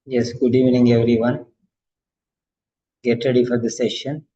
Yes, good evening, everyone. Get ready for the session.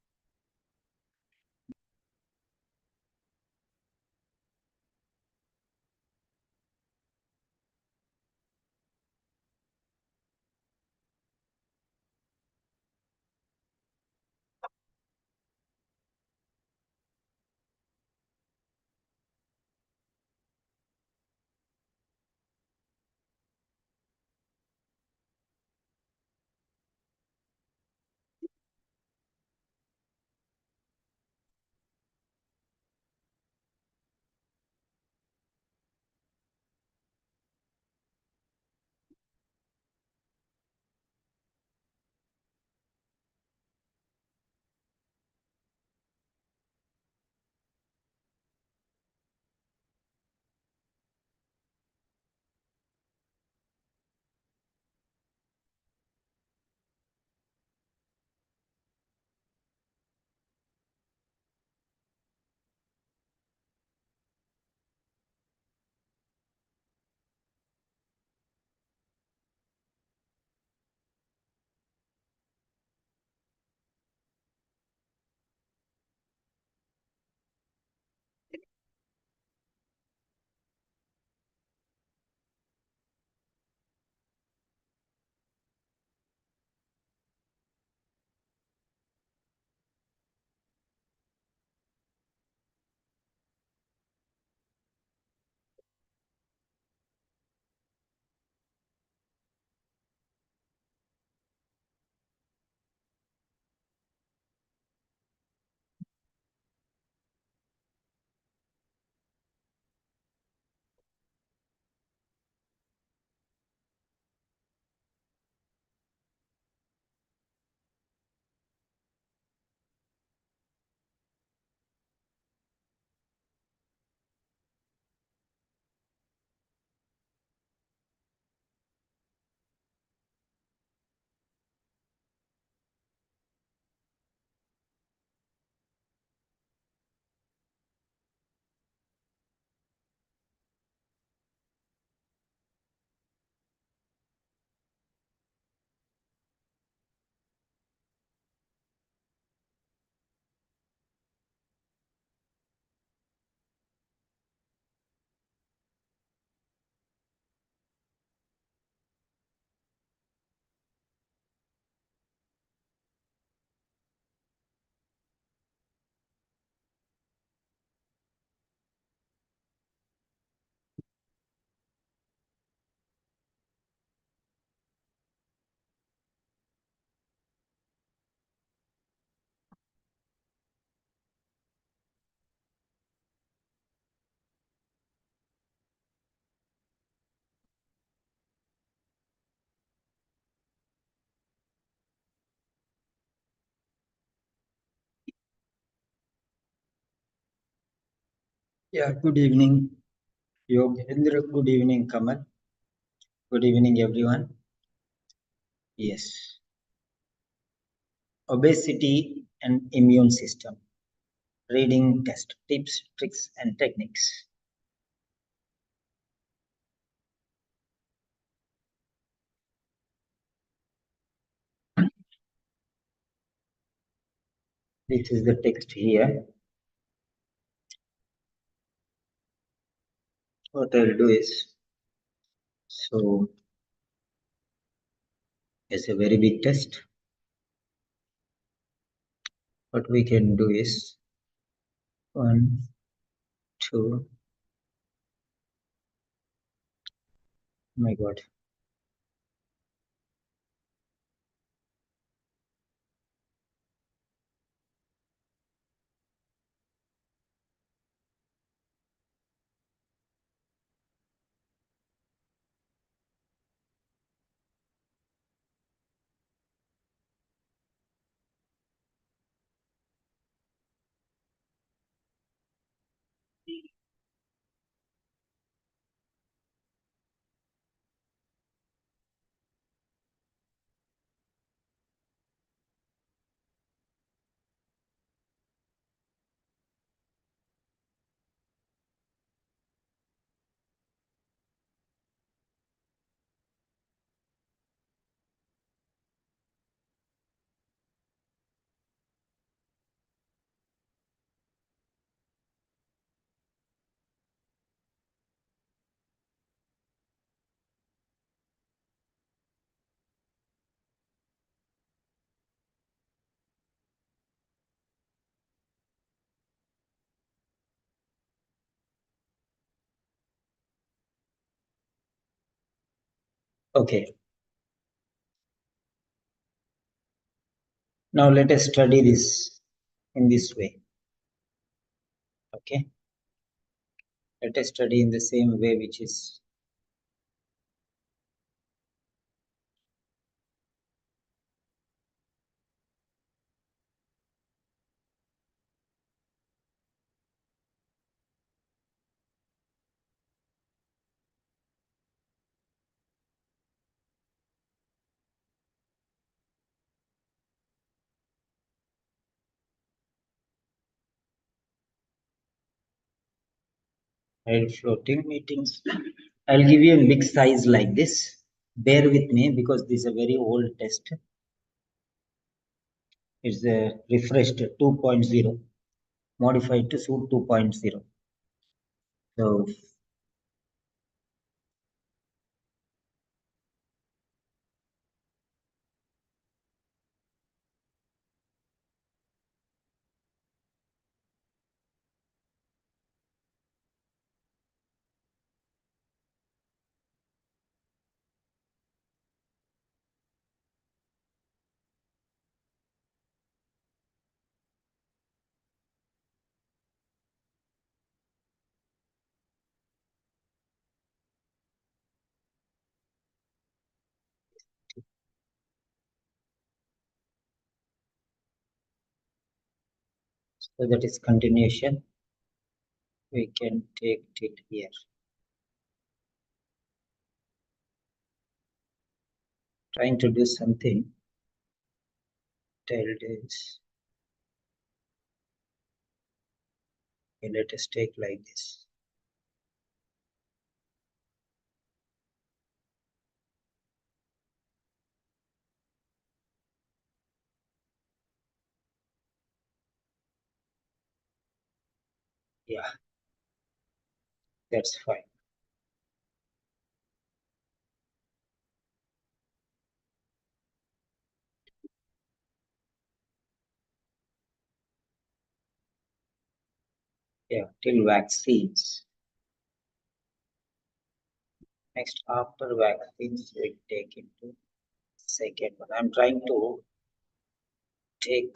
Yeah, good evening, Yogendra. Good evening, Kamal. Good evening, everyone. Yes, obesity and immune system. Reading test tips, tricks, and techniques. This is the text here. What I'll do is, so it's a very big test. What we can do is 1, 2. My God. Okay. Now let us study this in this way. Okay. Let us study in the same way, which is I'll floating meetings. I'll give you a big size like this. Bear with me because this is a very old test. It's a refreshed 2.0, modified to suit 2.0. So that is continuation. We can take it here. Trying to do something. Tell this. Okay, let us take like this. Yeah, that's fine. Yeah, till vaccines. Next, after vaccines, we take into second one. I'm trying to take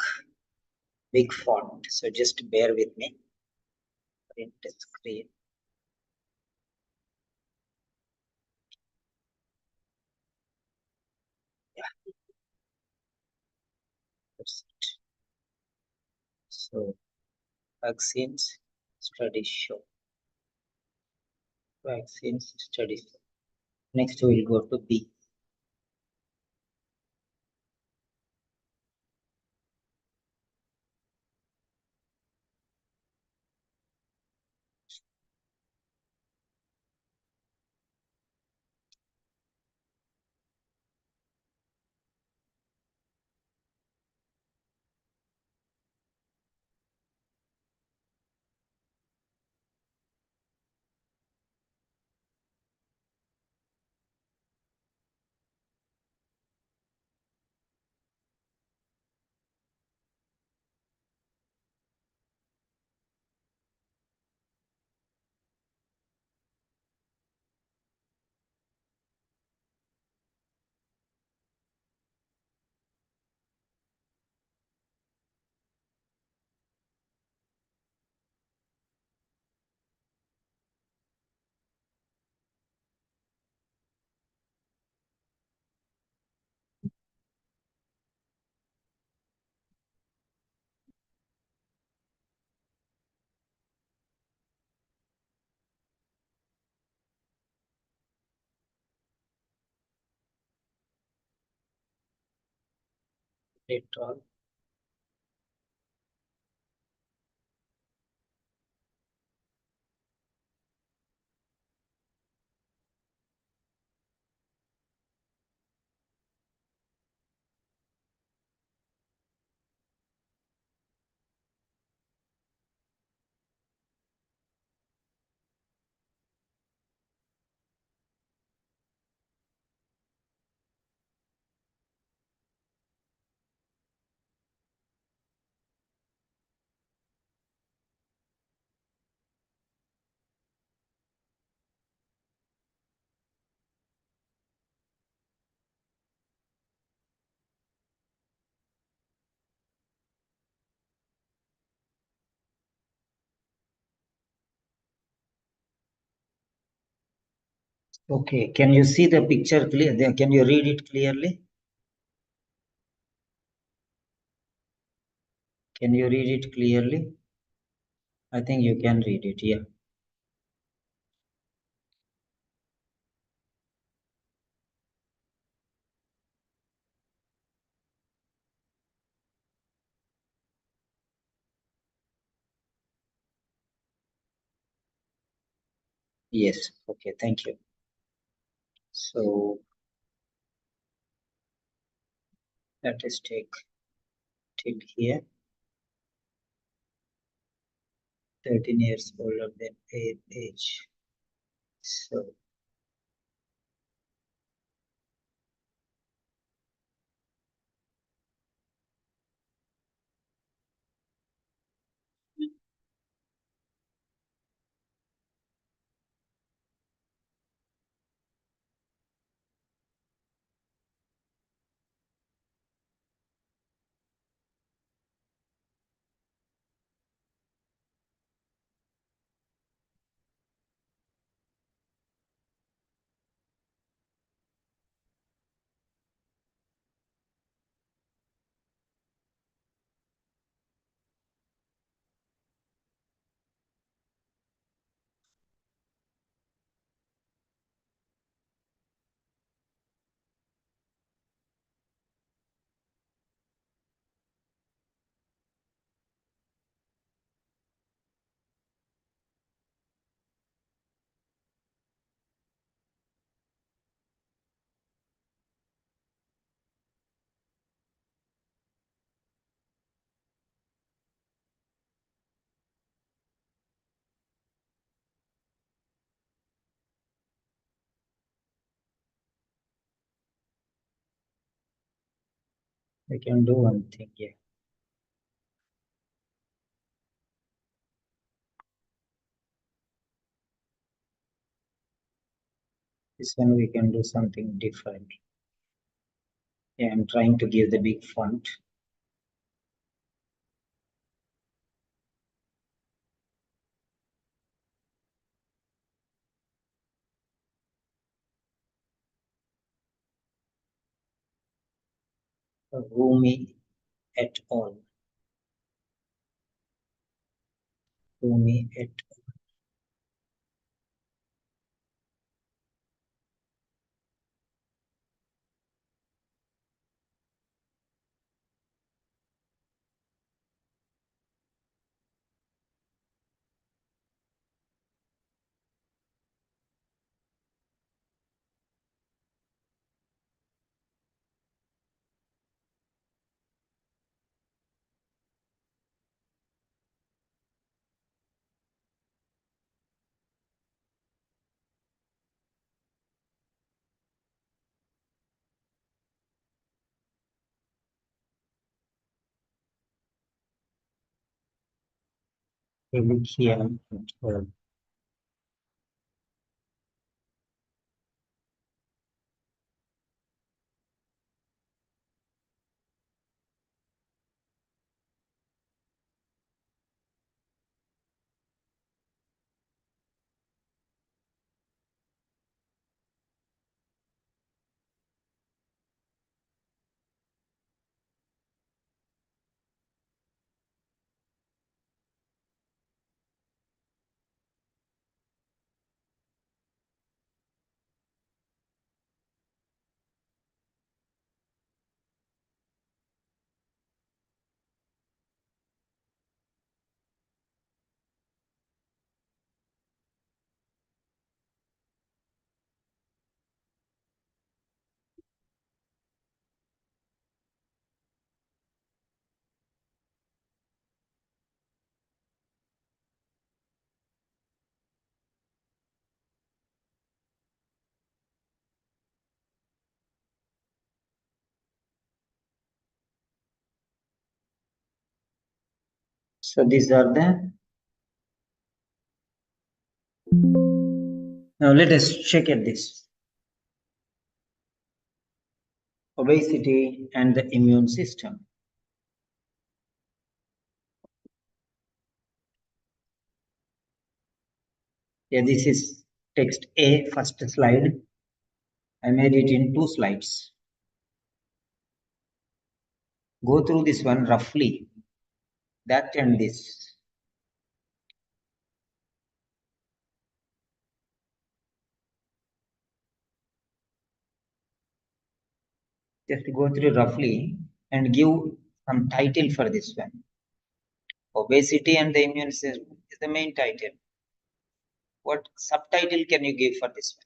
big font, so just bear with me. Print the screen. Yeah, that's it. So vaccines studies show. Vaccines studies. Next, we'll go to B. Electron. Okay, can you see the picture clear? Can you read it clearly? Can you read it clearly? I think you can read it, yeah. Yes, okay, thank you. So let us take till here, 13 years older than age. So I can do one thing, yeah. This one we can do something different. Yeah, I'm trying to give the big font. Rumi et al. Rumi et Elikian et al. So these are the. Now let us check at this. Obesity and the immune system. Yeah, this is Text A, first slide. I made it in two slides. Go through this one roughly, that and this. Just go through roughly and give some title for this one. Obesity and the immune system is the main title. What subtitle can you give for this one?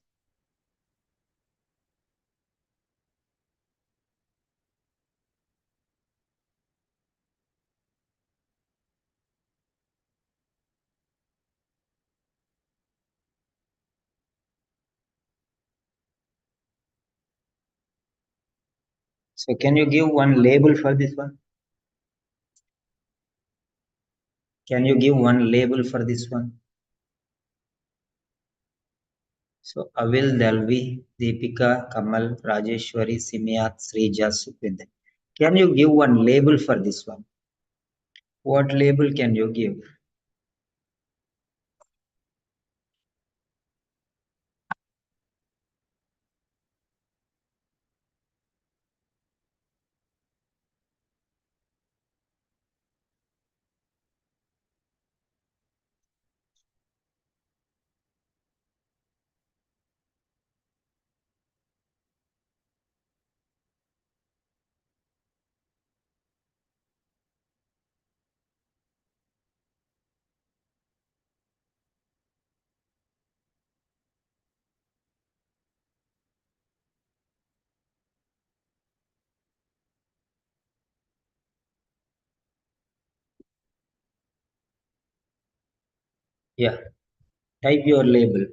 So can you give one label for this one? Can you give one label for this one? So Avil, Dalvi, Deepika, Kamal, Rajeshwari, Simyat, Srija, Sukhvinder. Can you give one label for this one? What label can you give? Yeah, type your label.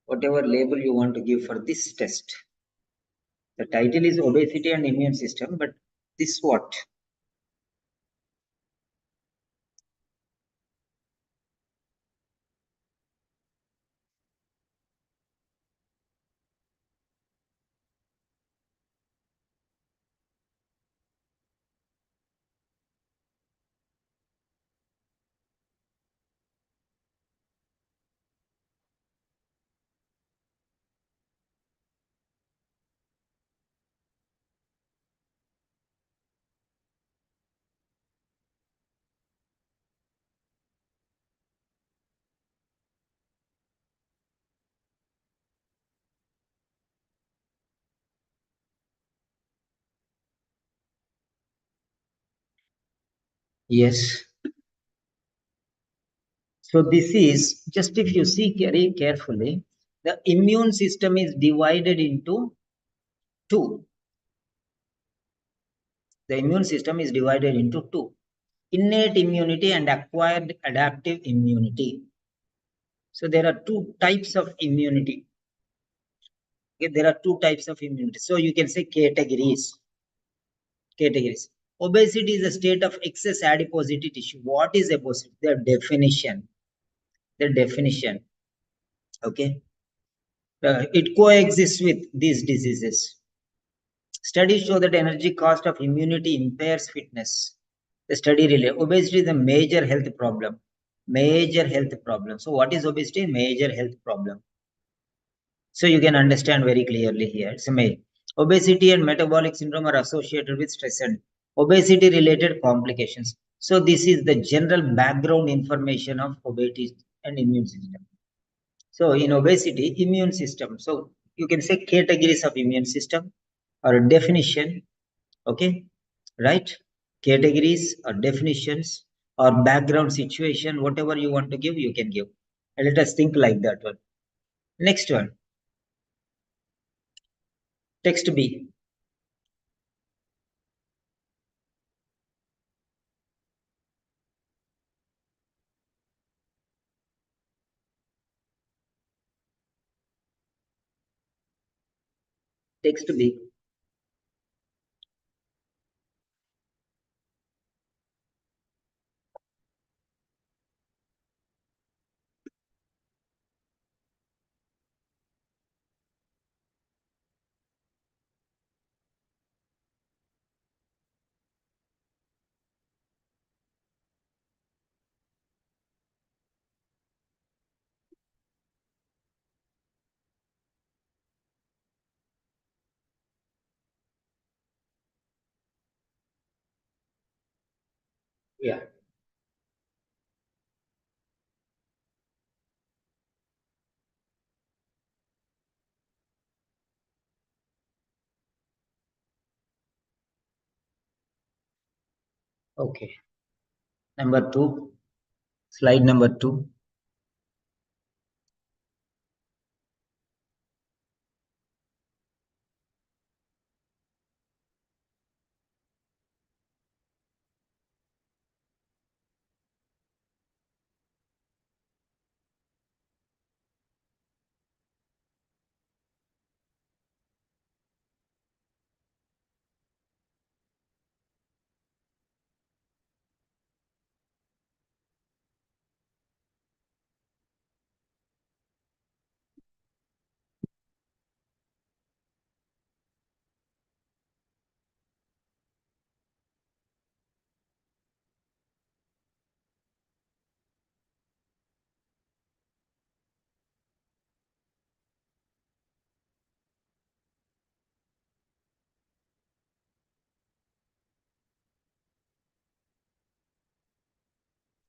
Whatever label you want to give for this test. The title is obesity and immune system, but this what? Yes. So this is just if you see very carefully, the immune system is divided into two. The immune system is divided into two: innate immunity and acquired adaptive immunity. So there are two types of immunity. Okay, there are two types of immunity. So you can say categories. Categories. Obesity is a state of excess adiposity tissue. What is obesity? The definition. The definition. Okay. It coexists with these diseases. Studies show that energy cost of immunity impairs fitness. The study relay obesity is a major health problem. Major health problem. So what is obesity? Major health problem. So you can understand very clearly here. So obesity and metabolic syndrome are associated with stress and obesity related complications. So this is the general background information of obesity and immune system. So in obesity, immune system. So you can say categories of immune system or a definition. Okay, right? Categories or definitions or background situation, whatever you want to give, you can give. And let us think like that one. Next one, text B. Text B. Yeah. Okay. Number two, slide number two.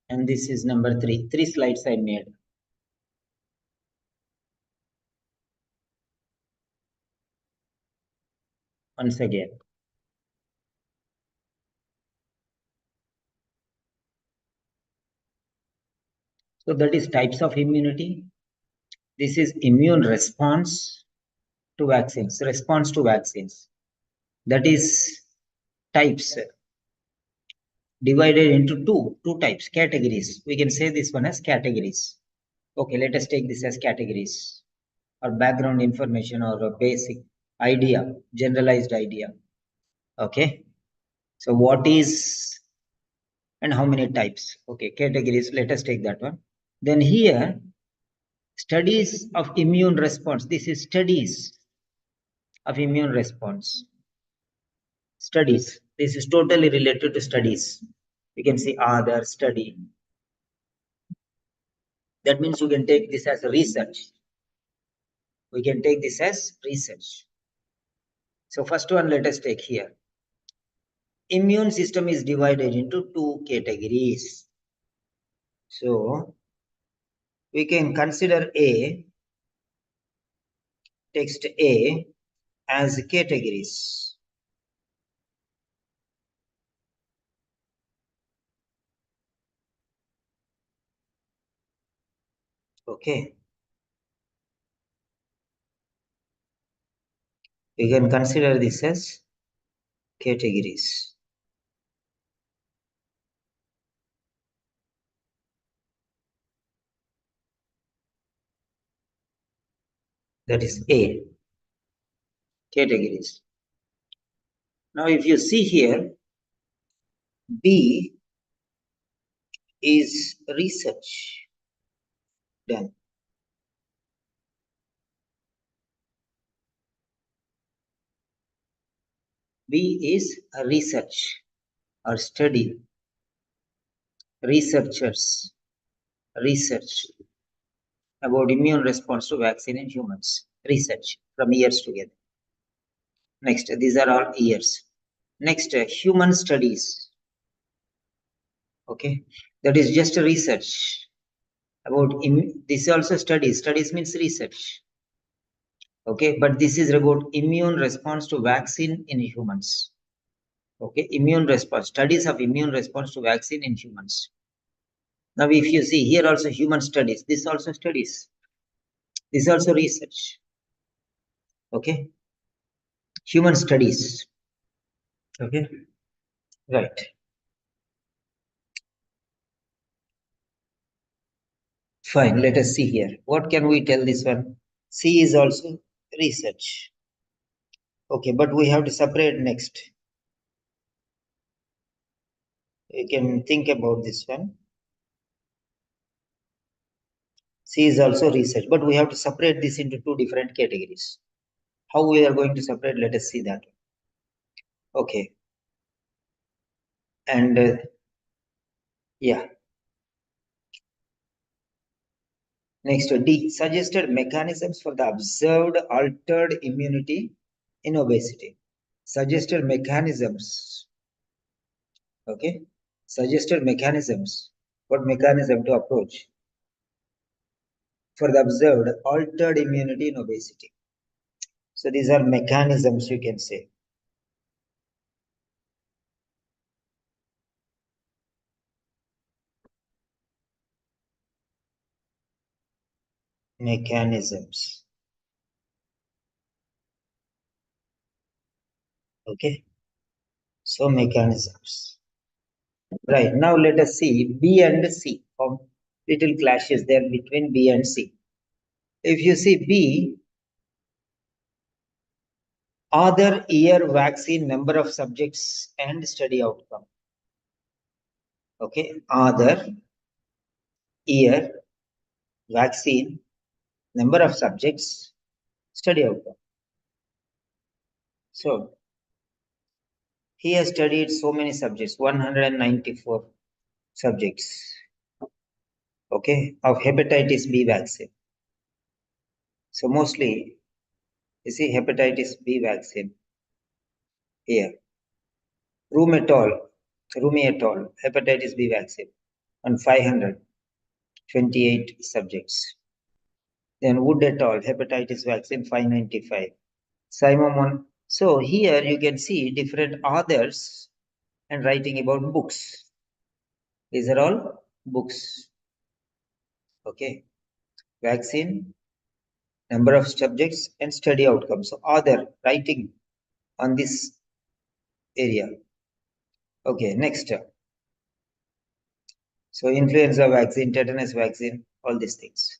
And this is number three. Three slides I made. Once again. So that is types of immunity. This is immune response to vaccines. Response to vaccines. That is types divided into two types, categories. We can say this one as categories. Okay, let us take this as categories or background information or a basic idea, generalized idea. Okay, so what is and how many types? Okay, categories, let us take that one. Then here, studies of immune response. This is studies of immune response. Studies. This is totally related to studies. You can see other study. That means you can take this as research. We can take this as research. So first one, let us take here. Immune system is divided into two categories. So we can consider text A as categories. Okay. We can consider this as categories. That is A, categories. Now if you see here, B is research done. B is a research or study. Researchers research about immune response to vaccine in humans. Research from years together. Next, these are all years. Next, human studies. Okay, that is just a research about this is also studies. Studies means research. Okay, but this is about immune response to vaccine in humans. Okay, immune response, studies of immune response to vaccine in humans. Now, if you see here also human studies, this also studies. This is also research. Okay, human studies. Okay, right. Fine, let us see here. What can we tell this one? C is also research. Okay, but we have to separate next. You can think about this one. C is also research, but we have to separate this into two different categories. How we are going to separate? Let us see that. Okay. And yeah. Next, D, suggested mechanisms for the observed altered immunity in obesity. Suggested mechanisms. Okay. suggested mechanisms. What mechanism to approach for the observed altered immunity in obesity? So these are mechanisms, you can say. Mechanisms. Okay. So mechanisms. Right. Now let us see B and C. Little clashes there between B and C. If you see B, other year vaccine number of subjects and study outcome. Okay. Other year vaccine number of subjects study outcome. So he has studied so many subjects, 194 subjects, okay, of hepatitis B vaccine. So mostly, you see hepatitis B vaccine here. Rumi et al, hepatitis B vaccine on 528 subjects. Then Wood et al, hepatitis vaccine 595. Simon. So here you can see different authors and writing about books. These are all books. Okay. Vaccine, number of subjects, and study outcomes. So author writing on this area. Okay, next. So influenza vaccine, tetanus vaccine, all these things.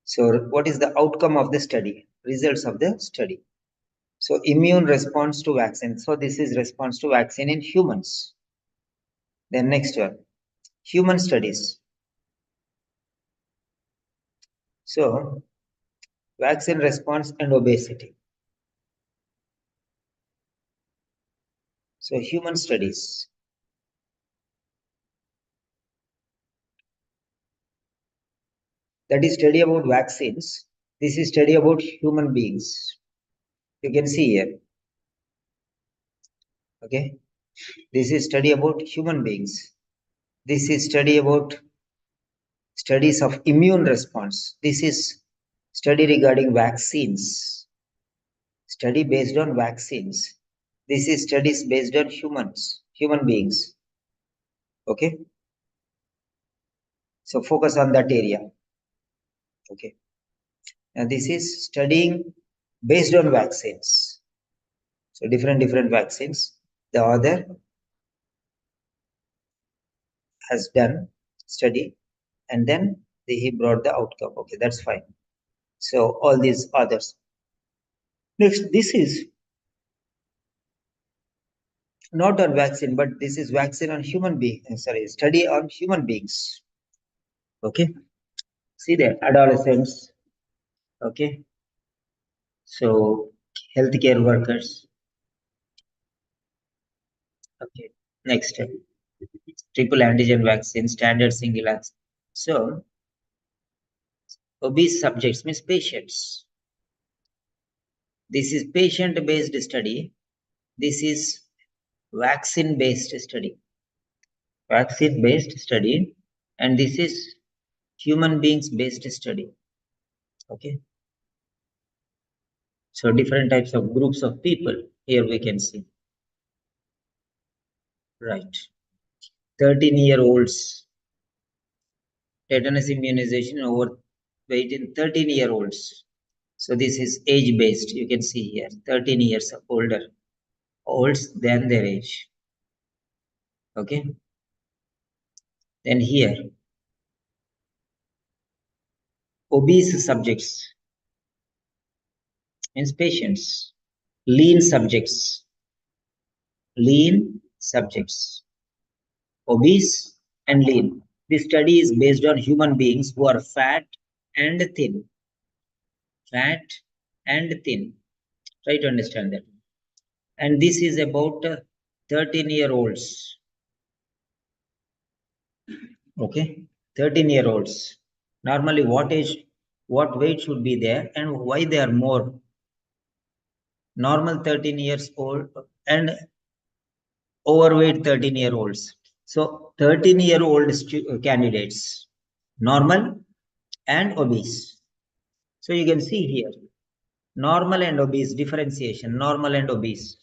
So what is the outcome of the study? Results of the study. So immune response to vaccine. So this is response to vaccine in humans. Then next one, human studies. So vaccine response and obesity. So human studies. That is study about vaccines. This is study about human beings. You can see here. Okay. This is study about human beings. This is study about studies of immune response. This is study regarding vaccines. Study based on vaccines. This is studies based on human beings. Okay. So focus on that area. Okay. Now this is studying based on vaccines. So different vaccines. The author has done study and then he brought the outcome. Okay, that's fine. So all these others. Next, this is not on vaccine, but this is vaccine on human beings. Sorry, study on human beings. Okay, see there, adolescents. Okay, so healthcare workers. Okay, next, triple antigen vaccine, standard single vaccine. So obese subjects means patients. This is patient-based study. This is vaccine-based study. Vaccine-based study, and this is human beings-based study. Okay. So different types of groups of people here we can see. Right. 13-year-olds. Tetanus immunization over weight in 13-year-olds. So this is age-based. You can see here 13 years older. Olds than their age. Okay. Then here obese subjects means patients. Lean subjects. Lean subjects. Obese and lean. This study is based on human beings who are fat and thin. Fat and thin. Try to understand that. And this is about 13-year-olds. Okay, 13-year-olds. Normally, what age, what weight should be there, and why they are more? Normal 13 years old and overweight 13-year-olds. So 13-year-old candidates, normal and obese. So you can see here, normal and obese differentiation, normal and obese.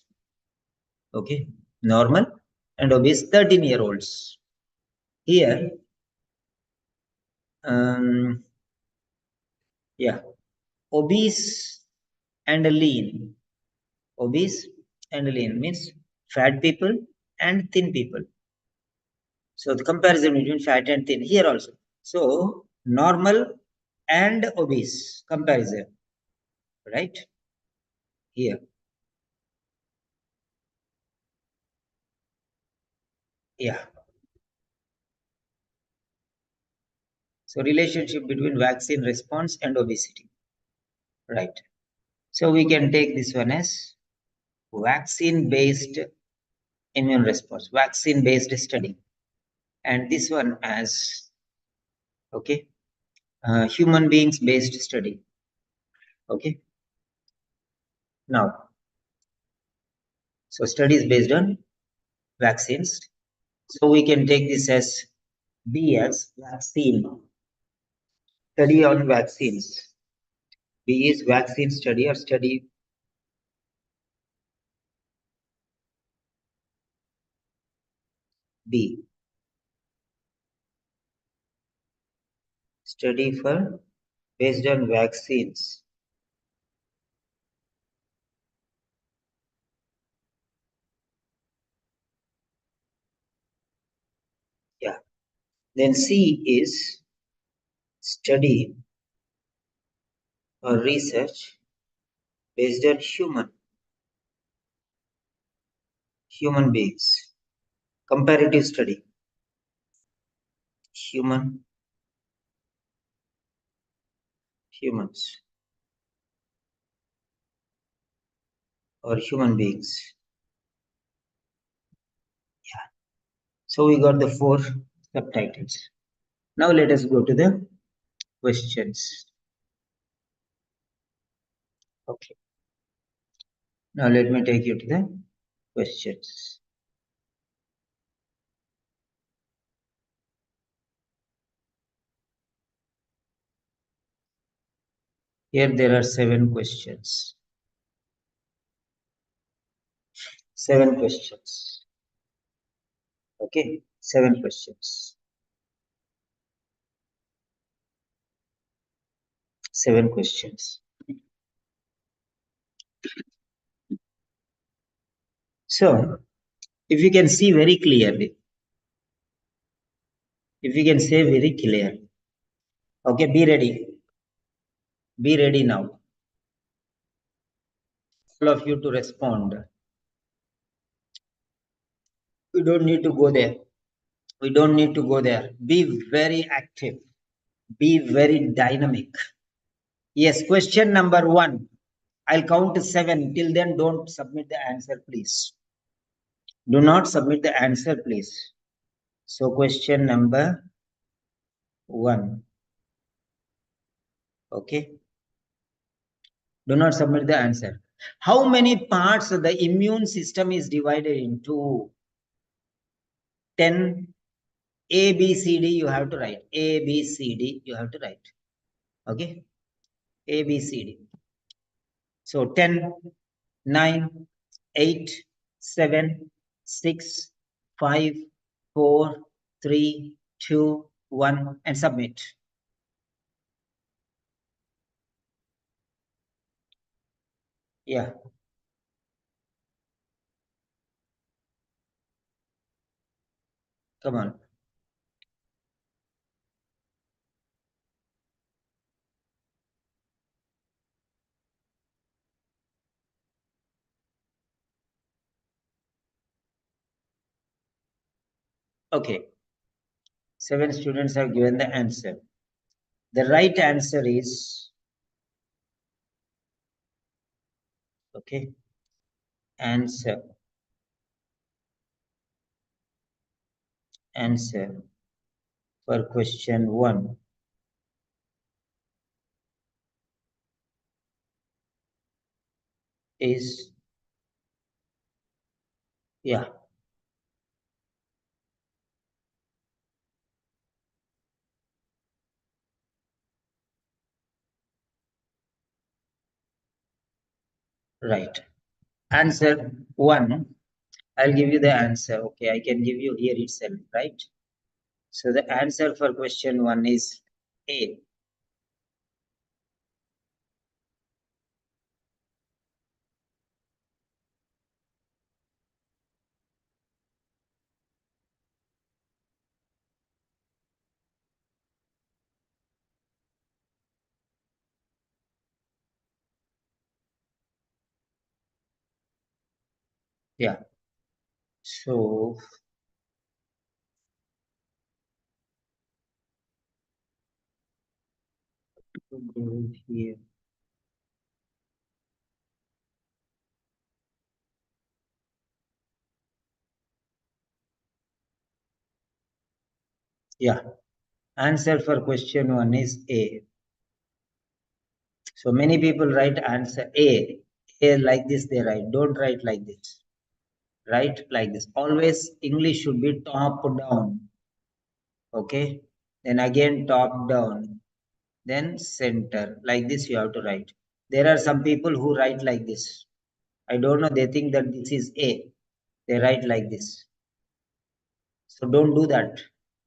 Okay, normal and obese 13-year-olds. Here, yeah, obese and lean. Obese and lean means fat people and thin people. So the comparison between fat and thin here also. So normal and obese comparison, right? Here, yeah. So relationship between vaccine response and obesity, right? So we can take this one as vaccine-based immune response, vaccine-based study, and this one as okay, human beings-based study. Okay. Now, so studies based on vaccines. So we can take this as B as vaccine, study on vaccines. B is vaccine study or study. B, study for based on vaccines. Yeah. Then C is study or research based on human beings. Comparative study, humans or human beings. Yeah. So we got the 4 subtitles. Now let us go to the questions. Okay. Now let me take you to the questions. Here there are 7 questions. 7 questions. Okay, 7 questions. 7 questions. So, if you can see very clearly, if you can say very clearly, okay, be ready. Be ready now. All of you to respond. We don't need to go there. We don't need to go there. Be very active. Be very dynamic. Yes, question number 1. I'll count to 7. Till then, don't submit the answer, please. Do not submit the answer, please. So, question number 1. Okay. Do not submit the answer. How many parts of the immune system is divided into? 10. A, B, C, D, you have to write. A, B, C, D, you have to write. Okay. A, B, C, D. So 10, 9, 8, 7, 6, 5, 4, 3, 2, 1, and submit. Yeah. Come on. Okay. 7 students have given the answer. The right answer is, okay, answer for question 1 is, yeah, Right. Answer 1. I'll give you the answer. Okay, I can give you here itself, right? So the answer for question 1 is A. Yeah. So here. Yeah. Answer for question 1 is A. So many people write answer A. A like this they write. Don't write like this. Write like this. Always English should be top down. Okay. Then again top down. Then center. Like this you have to write. There are some people who write like this. I don't know. They think that this is A. They write like this. So don't do that.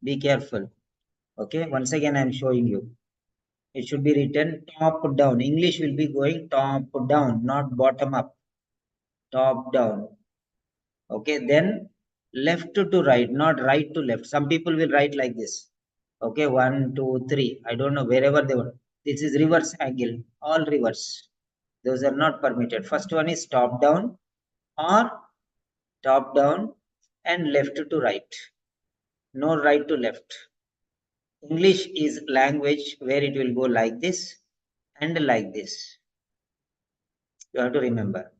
Be careful. Okay. Once again, I'm showing you. It should be written top down. English will be going top down, not bottom up. Top down. Okay, then left to right, not right to left. Some people will write like this. Okay, 1, 2, 3. I don't know wherever they were. This is reverse angle, all reverse. Those are not permitted. First one is top down or top down and left to right. No right to left. English is language where it will go like this and like this. You have to remember.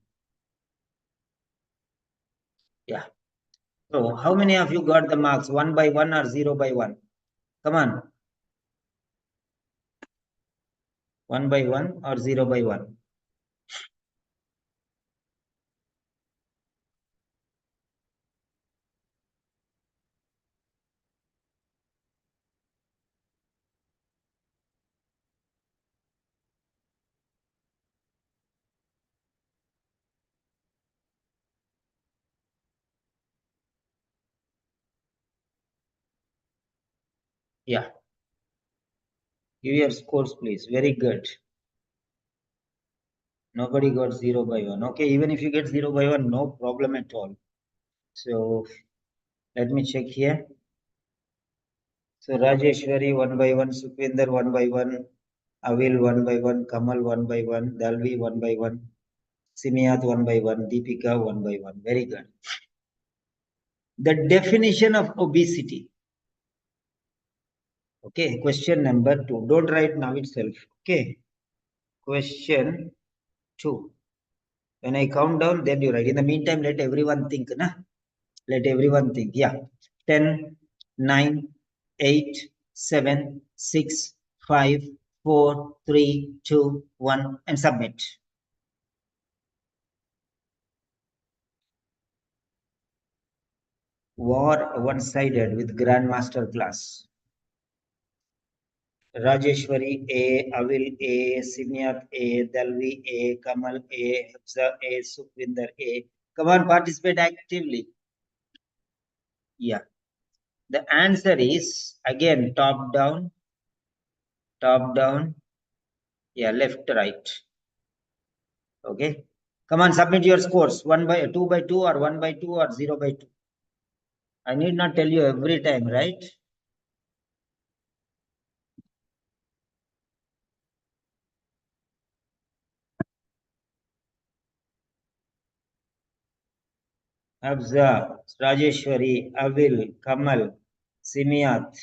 Yeah. So how many of you got the marks? 1 by 1 or 0 by 1? Come on. 1 by 1 or 0 by 1? Yeah. Give your scores, please. Very good. Nobody got 0 by 1. Okay, even if you get 0 by 1, no problem at all. So let me check here. So Rajeshwari 1 by 1, Sukhvinder 1 by 1, Avil 1 by 1, Kamal 1 by 1, Dalvi 1 by 1, Simiyat 1 by 1, Deepika 1 by 1. Very good. The definition of obesity. Okay, question number 2. Don't write now itself. Okay. Question 2. When I count down, then you write. In the meantime, let everyone think. Na? Let everyone think. Yeah. 10, 9, 8, 7, 6, 5, 4, 3, 2, 1, and submit. War one-sided with Grandmaster class. Rajeshwari A, Avil A, Simyat A, Dalvi A, Kamal A, Hafsa A, Sukhvinder A. Come on, participate actively. Yeah. The answer is again top down, yeah, left, right. Okay. Come on, submit your scores. 1 by 2 by 2 or 1 by 2 or 0 by 2. I need not tell you every time, right? Abza, Rajeshwari, Avil, Kamal, Simiyat,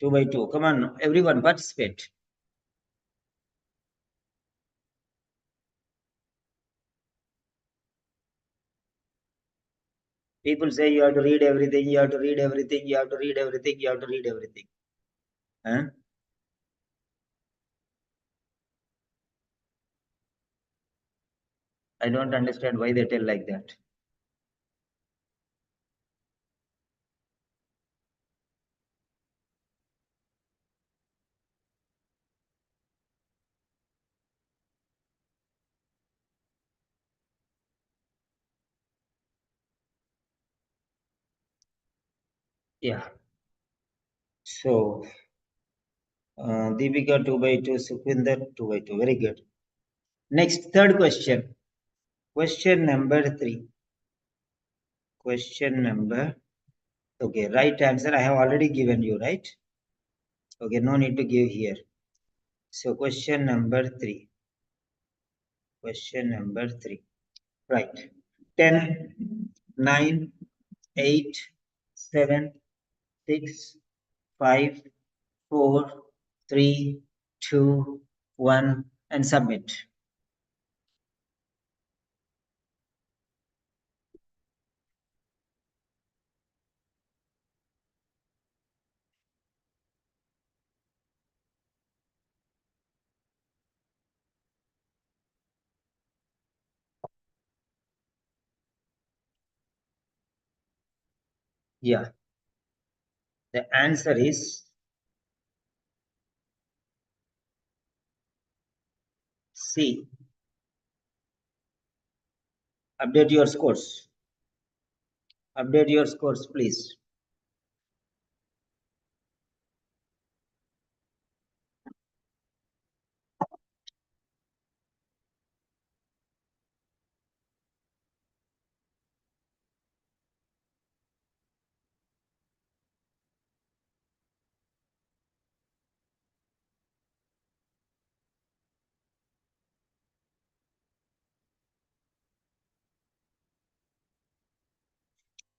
2 by 2. Come on, everyone participate. People say you have to read everything, you have to read everything, you have to read everything, you have to read everything. Huh? I don't understand why they tell like that. Yeah. So, Deepika 2 by 2, Sukhvinder 2 by 2. Very good. Next, third question. Question number 3. Question number. Okay, right answer I have already given you, right? Okay, no need to give here. So, question number 3. Question number 3. Right. 10, 9, 8, 7, 6, 5, 4, 3, 2, 1, and submit. Yeah, the answer is C. Update your scores. Update your scores, please.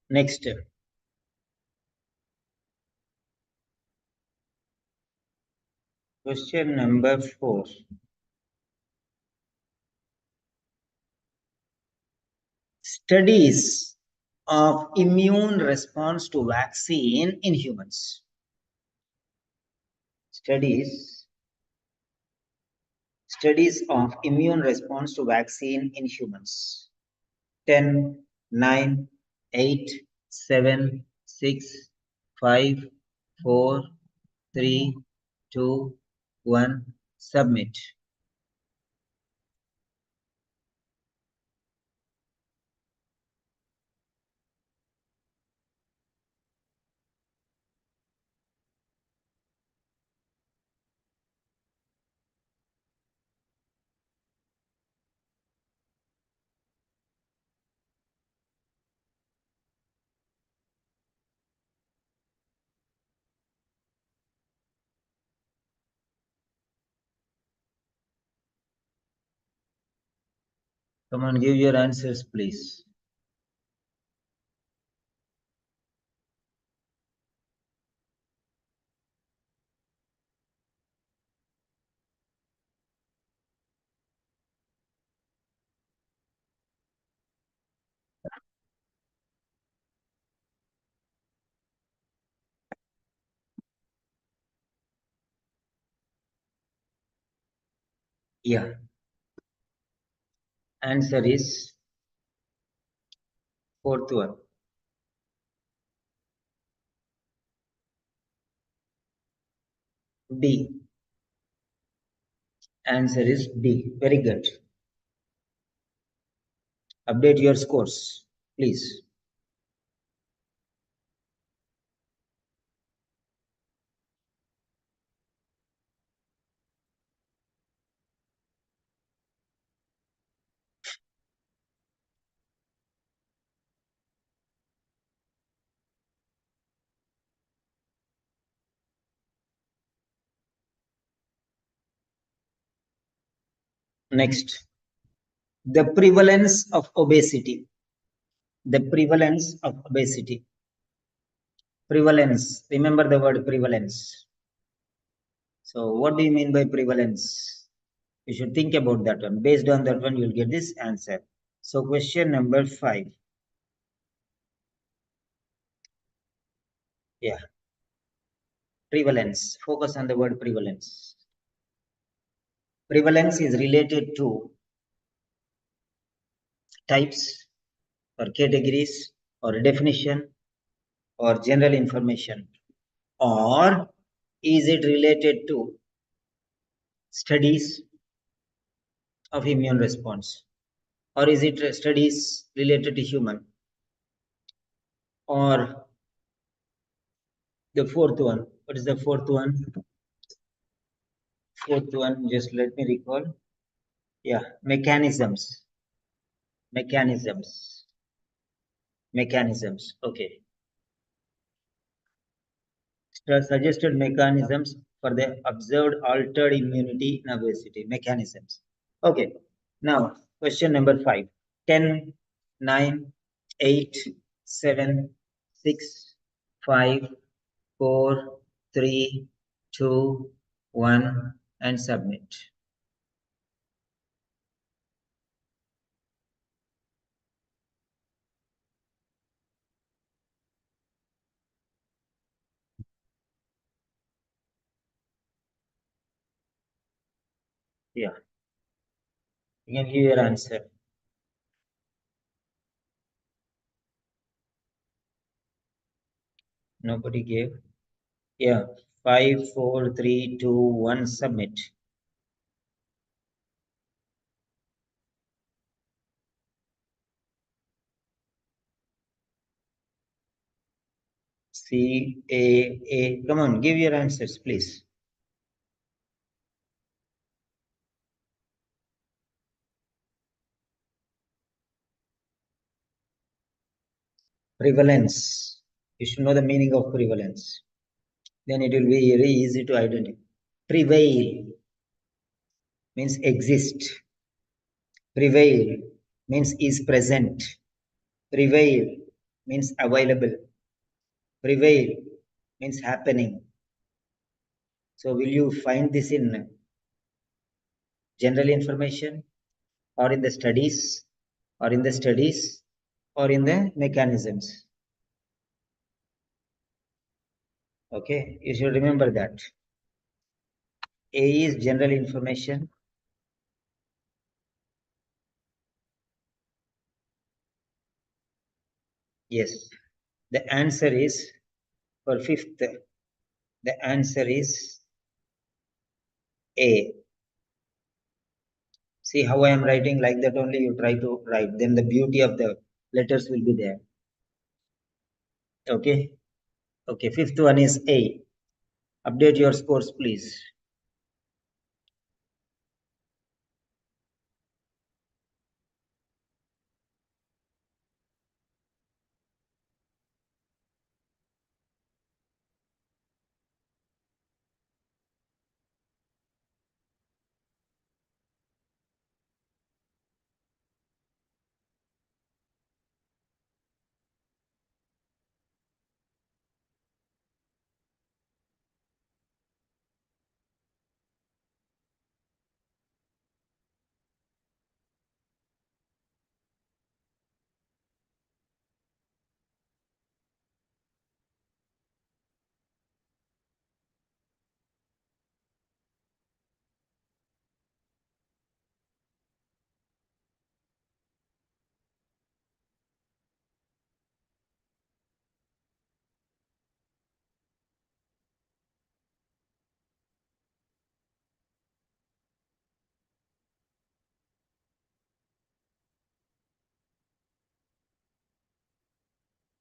Next, question number 4. Studies of immune response to vaccine in humans. Studies of immune response to vaccine in humans. 10, 9, 8, 7, 6, 5, 4, 3, 2, 1. Submit. Come on, give your answers, please. Yeah. Answer is fourth one. D. Answer is D. Very good. Update your scores, please. Next, the prevalence of obesity. The prevalence of obesity. Prevalence. Remember the word prevalence. So, what do you mean by prevalence? You should think about that one. Based on that one, you'll get this answer. So, question number 5. Yeah. Prevalence. Focus on the word prevalence. Prevalence is related to types or categories or definition or general information, or is it related to studies of immune response, or is it studies related to human, or The fourth one. What is the fourth one? Fourth one, just let me recall. Yeah, mechanisms. Mechanisms. Mechanisms. Okay. Suggested mechanisms for the observed altered immunity in obesity. Mechanisms. Okay. Now, question number 5. 10, 9, 8, 7, 6, 5, 4, 3, 2, 1, and submit. Yeah. You can give your answer. Nobody gave. Yeah. 5, 4, 3, 2, 1, submit. C, A. Come on, give your answers, please. Prevalence. You should know the meaning of prevalence. Then it will be very easy to identify. Prevail means exist. Prevail means is present. Prevail means available. Prevail means happening. So will you find this in general information or in the studies or in the studies or in the mechanisms? Okay, you should remember that. A is general information. Yes. The answer is for fifth. The answer is A. See how I am writing like that only you try to write. Then the beauty of the letters will be there. Okay. Okay. Fifth one is A. Update your scores, please.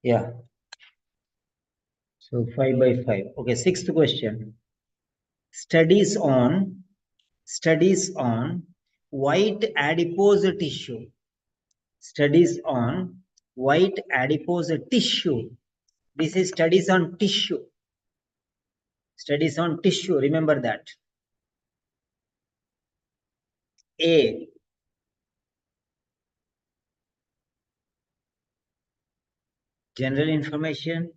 Yeah. So 5 by 5. Okay. Sixth question. Studies on white adipose tissue. Studies on white adipose tissue. This is studies on tissue. Studies on tissue. Remember that. A. General information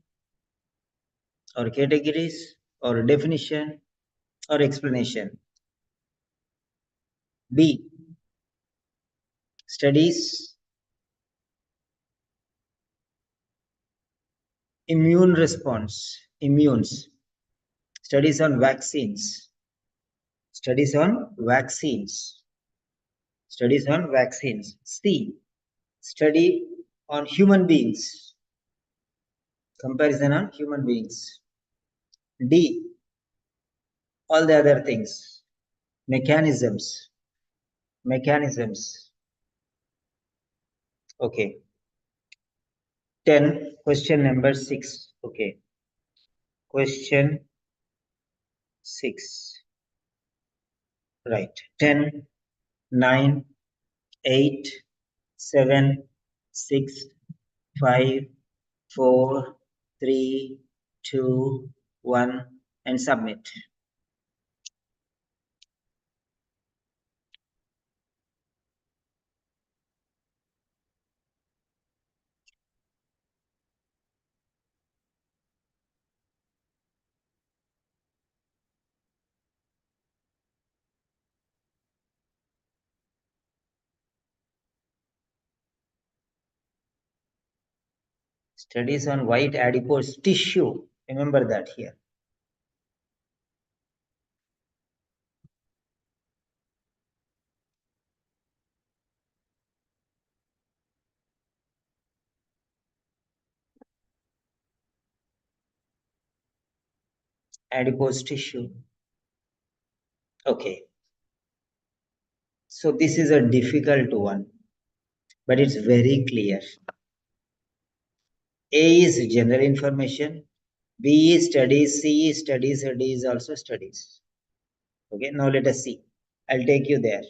or categories or definition or explanation. B. Studies immune response. Immunes. Studies on vaccines. Studies on vaccines. Studies on vaccines. C. Study on human beings. Comparison on human beings. D. All the other things. Mechanisms. Mechanisms. Okay. 10. Question number 6. Okay. Question 6. Right. 10, 9, 8, 7, 6, 5, 4, 3, 2, 1, and submit. Studies on white adipose tissue. Remember that here. Adipose tissue. Okay. So this is a difficult one, but it's very clear. A is general information, B is studies, C is studies, and D is also studies. Okay, now let us see. I'll take you there.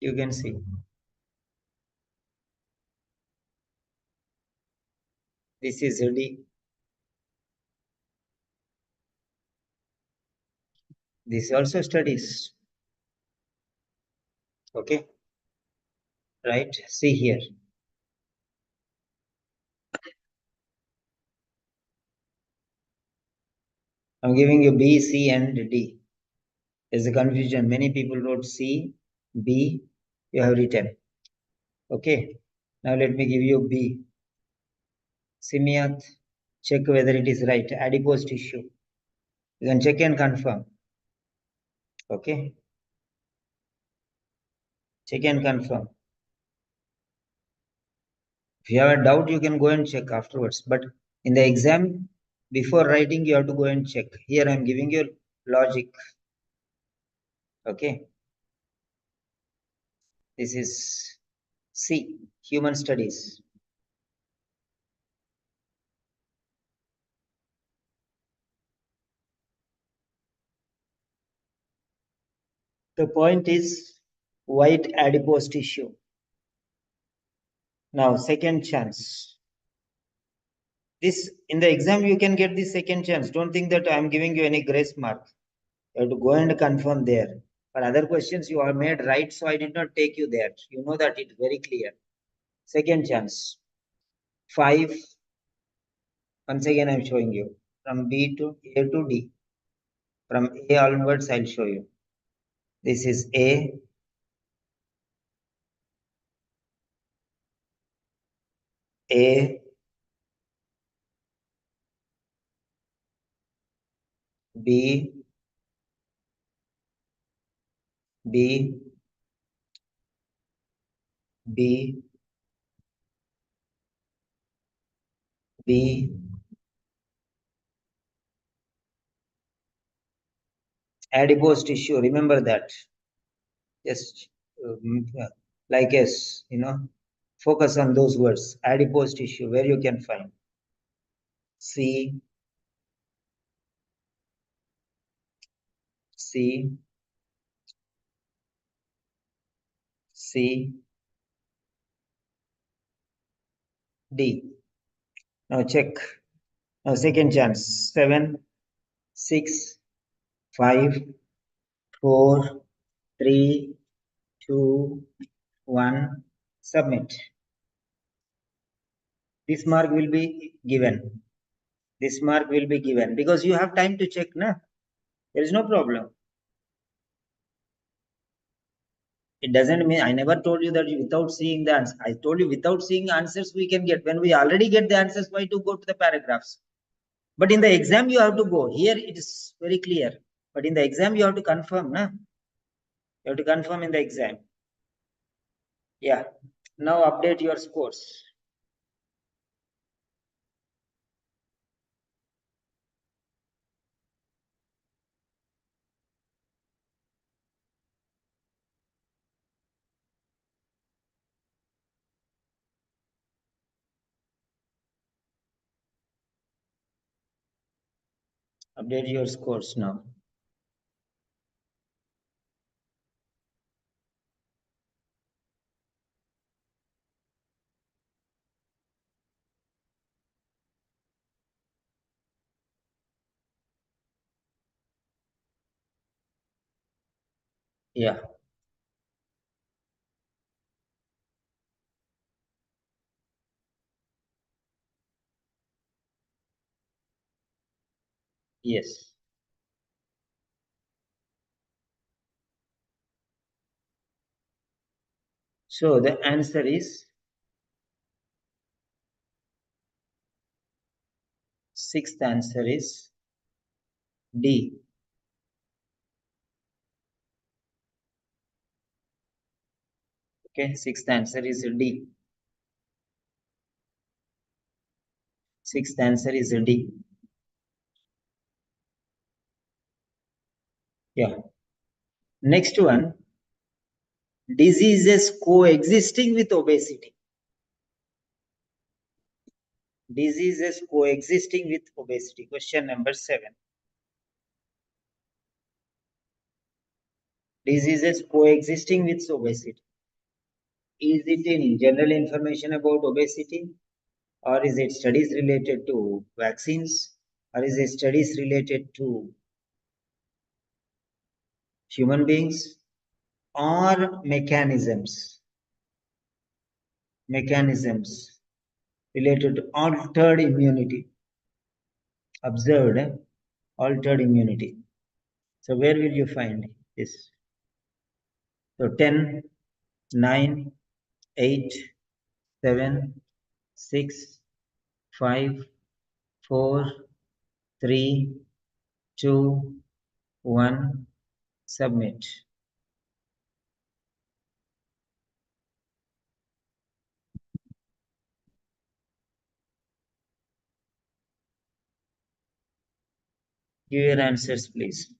You can see. This is D. This is also studies. Okay, right? See here. I'm giving you B, C, and D. There's a confusion. Many people wrote C, B. You have written. Okay. Now let me give you B. Simiath. Check whether it is right. Adipose tissue. You can check and confirm. Okay. Check and confirm. If you have a doubt, you can go and check afterwards. But in the exam, before writing, you have to go and check. Here I'm giving you logic. Okay. This is C, human studies. The point is white adipose tissue. Now, second chance. This in the exam, you can get the second chance. Don't think that I'm giving you any grace mark. You have to go and confirm there. For other questions, you are made right, so I did not take you there. You know that it's very clear. Second chance. 5. Once again, I'm showing you. From B to A to D. From A onwards, I'll show you. This is A, A, B, B, B, B. Adipose tissue, remember that. Just like us, focus on those words. Adipose tissue, where you can find. C, C, C, D. Now check. Now second chance. 7, 6, 5, 4, 3, 2, 1. Submit. This mark will be given. This mark will be given because you have time to check. Na? There is no problem. It doesn't mean I never told you that without seeing the answer. I told you without seeing answers we can get. When we already get the answers, why to go to the paragraphs? But in the exam you have to go. Here it is very clear. But in the exam you have to confirm. Na? You have to confirm in the exam. Yeah. Now update your scores. Update your scores now. Yeah. Yes. So the answer is sixth answer is D. Okay, sixth answer is D. Sixth answer is D. Yeah. Next one, diseases coexisting with obesity. Diseases coexisting with obesity. Question number 7. Diseases coexisting with obesity. Is it in general information about obesity? Or is it studies related to vaccines? Or is it studies related to human beings? Or mechanisms? Mechanisms related to altered immunity. Observed altered immunity. So where will you find this? So 10, 9, 8, 7, 6, 5, 4, 3, 2, 1, submit. Give your answers, please.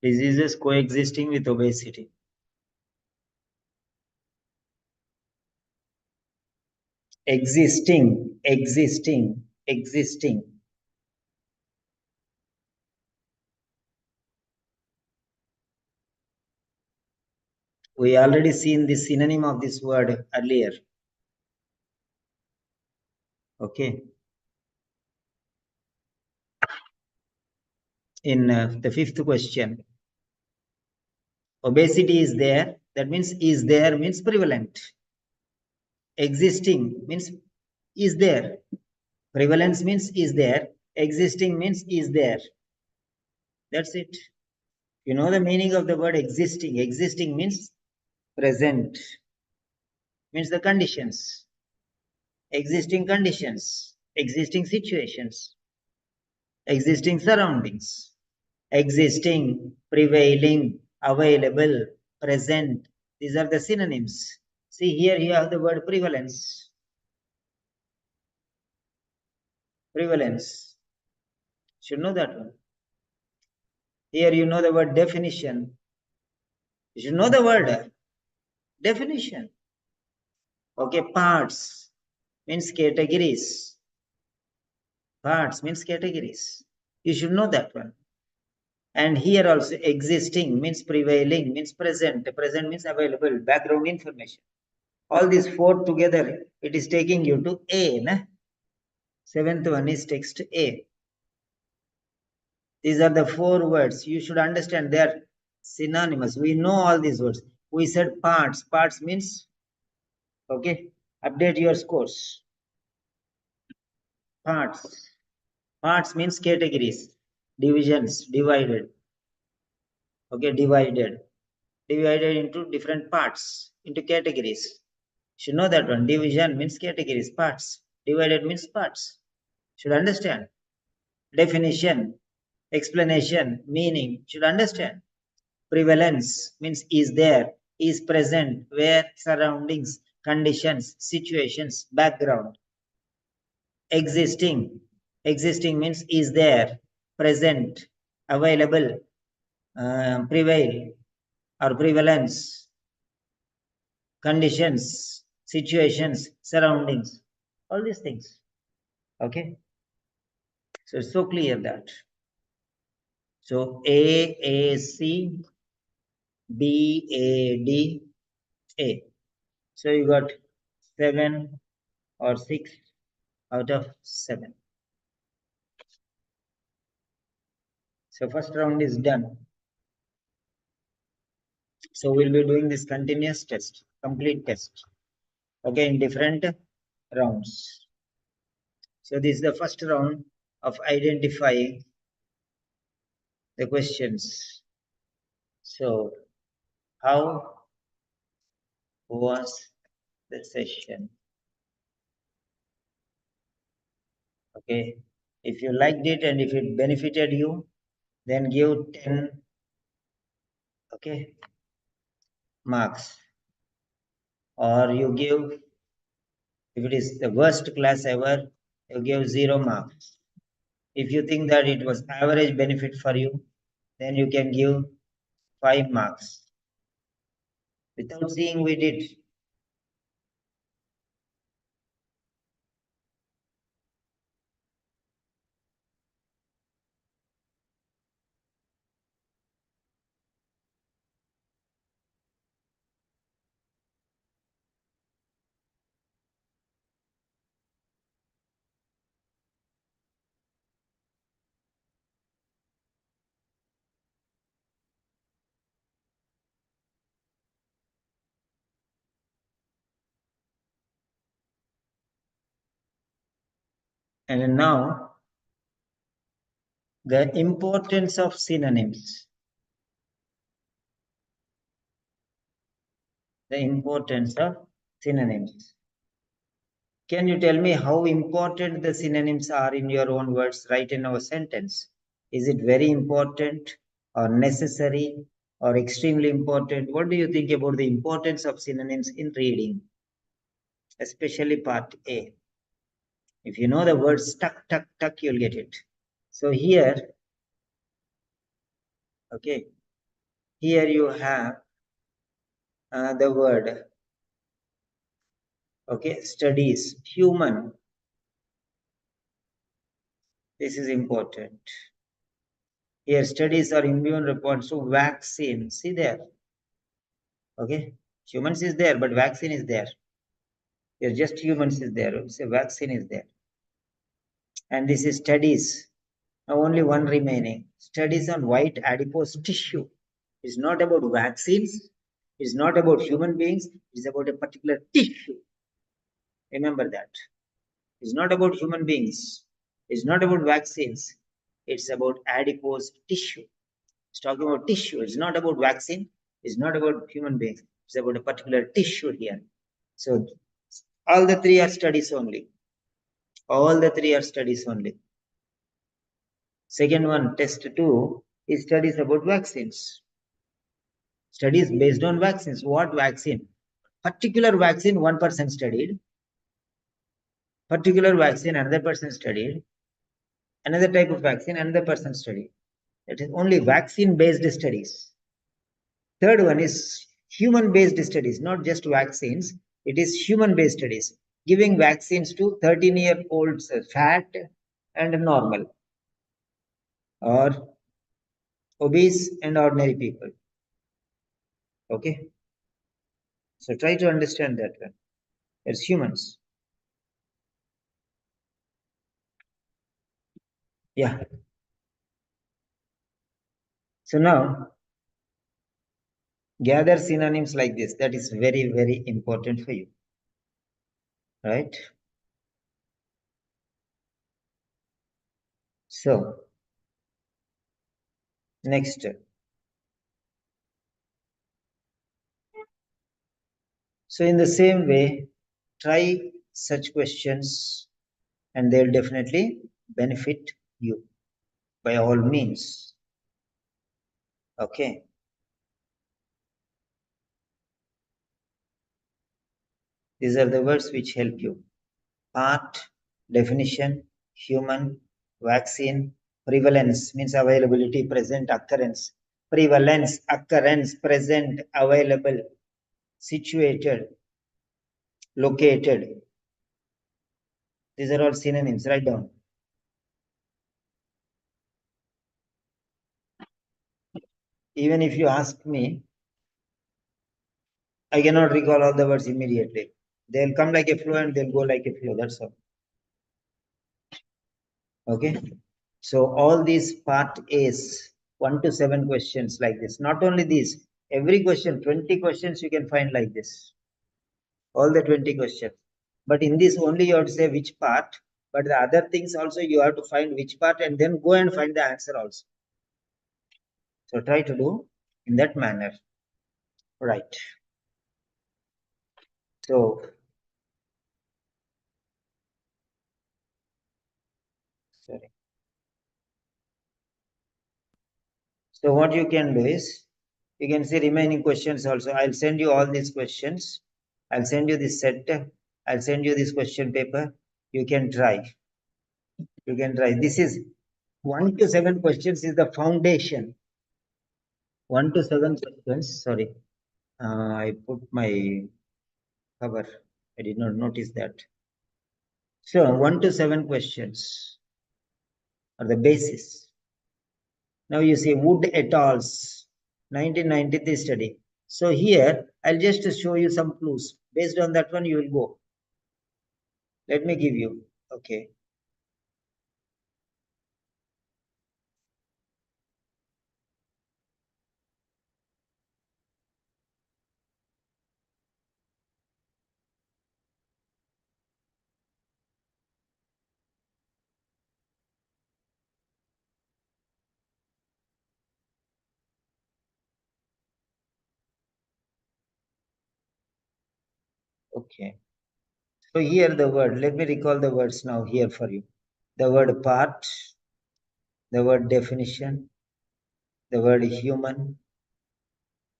Diseases coexisting with obesity. Existing. We already seen the synonym of this word earlier. Okay. In the fifth question, obesity is there. That means is there means prevalent. Existing means is there. Prevalence means is there. Existing means is there. That's it. You know the meaning of the word existing. Existing means present. Means the conditions. Existing conditions. Existing situations. Existing surroundings. Existing, prevailing, available, present. These are the synonyms. See here you have the word prevalence. Prevalence. Should know that one. Here you know the word definition. You should know the word definition. Okay, parts means categories. Parts means categories. You should know that one. And here also existing means prevailing, means present. Present means available, background information. All these four together, it is taking you to A. Na? Seventh one is text A. These are the four words. You should understand they are synonymous. We know all these words. We said parts. Parts means, okay, update your scores. Parts. Parts means categories, divisions, divided. Okay, divided. Divided into different parts, into categories. You should know that one. Division means categories, parts. Divided means parts. Should understand. Definition, explanation, meaning. Should understand. Prevalence means is there, is present, where, surroundings, conditions, situations, background. Existing. Existing means is there, present, available, prevail or prevalence, conditions, situations, surroundings, all these things. Okay, so it's so clear that. So AAC, BAD, A. So you got 7 or 6 out of 7. So first round is done. So we'll be doing this continuous test, complete test. Okay, in different rounds. So this is the first round of identifying the questions. So how was the session? Okay, if you liked it and if it benefited you, then give 10, okay, marks. Or you give, if it is the worst class ever, you give 0 marks. If you think that it was average benefit for you, then you can give 5 marks. Without seeing, we did. And now, the importance of synonyms. The importance of synonyms. Can you tell me how important the synonyms are in your own words? Write in our sentence. Is it very important or necessary or extremely important? What do you think about the importance of synonyms in reading? Especially part A. If you know the words tuck, tuck, tuck, you'll get it. So here, okay, here you have the word, okay, studies, human. This is important. Here, studies are immune reports to vaccine. See there, okay, humans is there, but vaccine is there. Here, just humans is there. Say vaccine is there. And this is studies. Now only one remaining. Studies on white adipose tissue. It's not about vaccines. It's not about human beings. It's about a particular tissue. Remember that. It's not about human beings. It's not about vaccines. It's about adipose tissue. It's talking about tissue. It's not about vaccine. It's not about human beings. It's about a particular tissue here. So all the three are studies only. All the three are studies only. Second one, test 2, is studies about vaccines. Studies based on vaccines. What vaccine? Particular vaccine, one person studied. Particular vaccine, another person studied. Another type of vaccine, another person studied. It is only vaccine-based studies. Third one is human-based studies, not just vaccines. It is human-based studies, giving vaccines to 13-year-olds fat and normal, or obese and ordinary people. Okay? So try to understand that one. As humans. Yeah. So now, gather synonyms like this. That is very, very important for you. Right? So, next. So in the same way, try such questions and they'll definitely benefit you by all means. Okay. These are the words which help you. Part, definition, human, vaccine, prevalence means availability, present, occurrence. prevalence, occurrence, present, available, situated, located. These are all synonyms. Write down. Even if you ask me, I cannot recall all the words immediately. They'll come like a flow and they'll go like a flow. That's all. Okay. So all these part A's, 1 to 7 questions like this. Not only these, every question, 20 questions you can find like this. All the 20 questions. But in this only you have to say which part. But the other things also you have to find which part and then go and find the answer also. So try to do in that manner. Right. So sorry. So what you can do is, you can see remaining questions also. I'll send you all these questions. I'll send you this set. I'll send you this question paper. You can try. You can try. This is 1 to 7 questions is the foundation. 1 to 7 questions. Sorry. I put my cover. I did not notice that. So 1 to 7 questions are the basis. Now you see Wood et al.'s 1993 study. So here I'll just show you some clues. Based on that one, you will go. Let me give you. Okay. Okay. So here the word, let me recall the words now here for you. The word part, the word definition, the word human.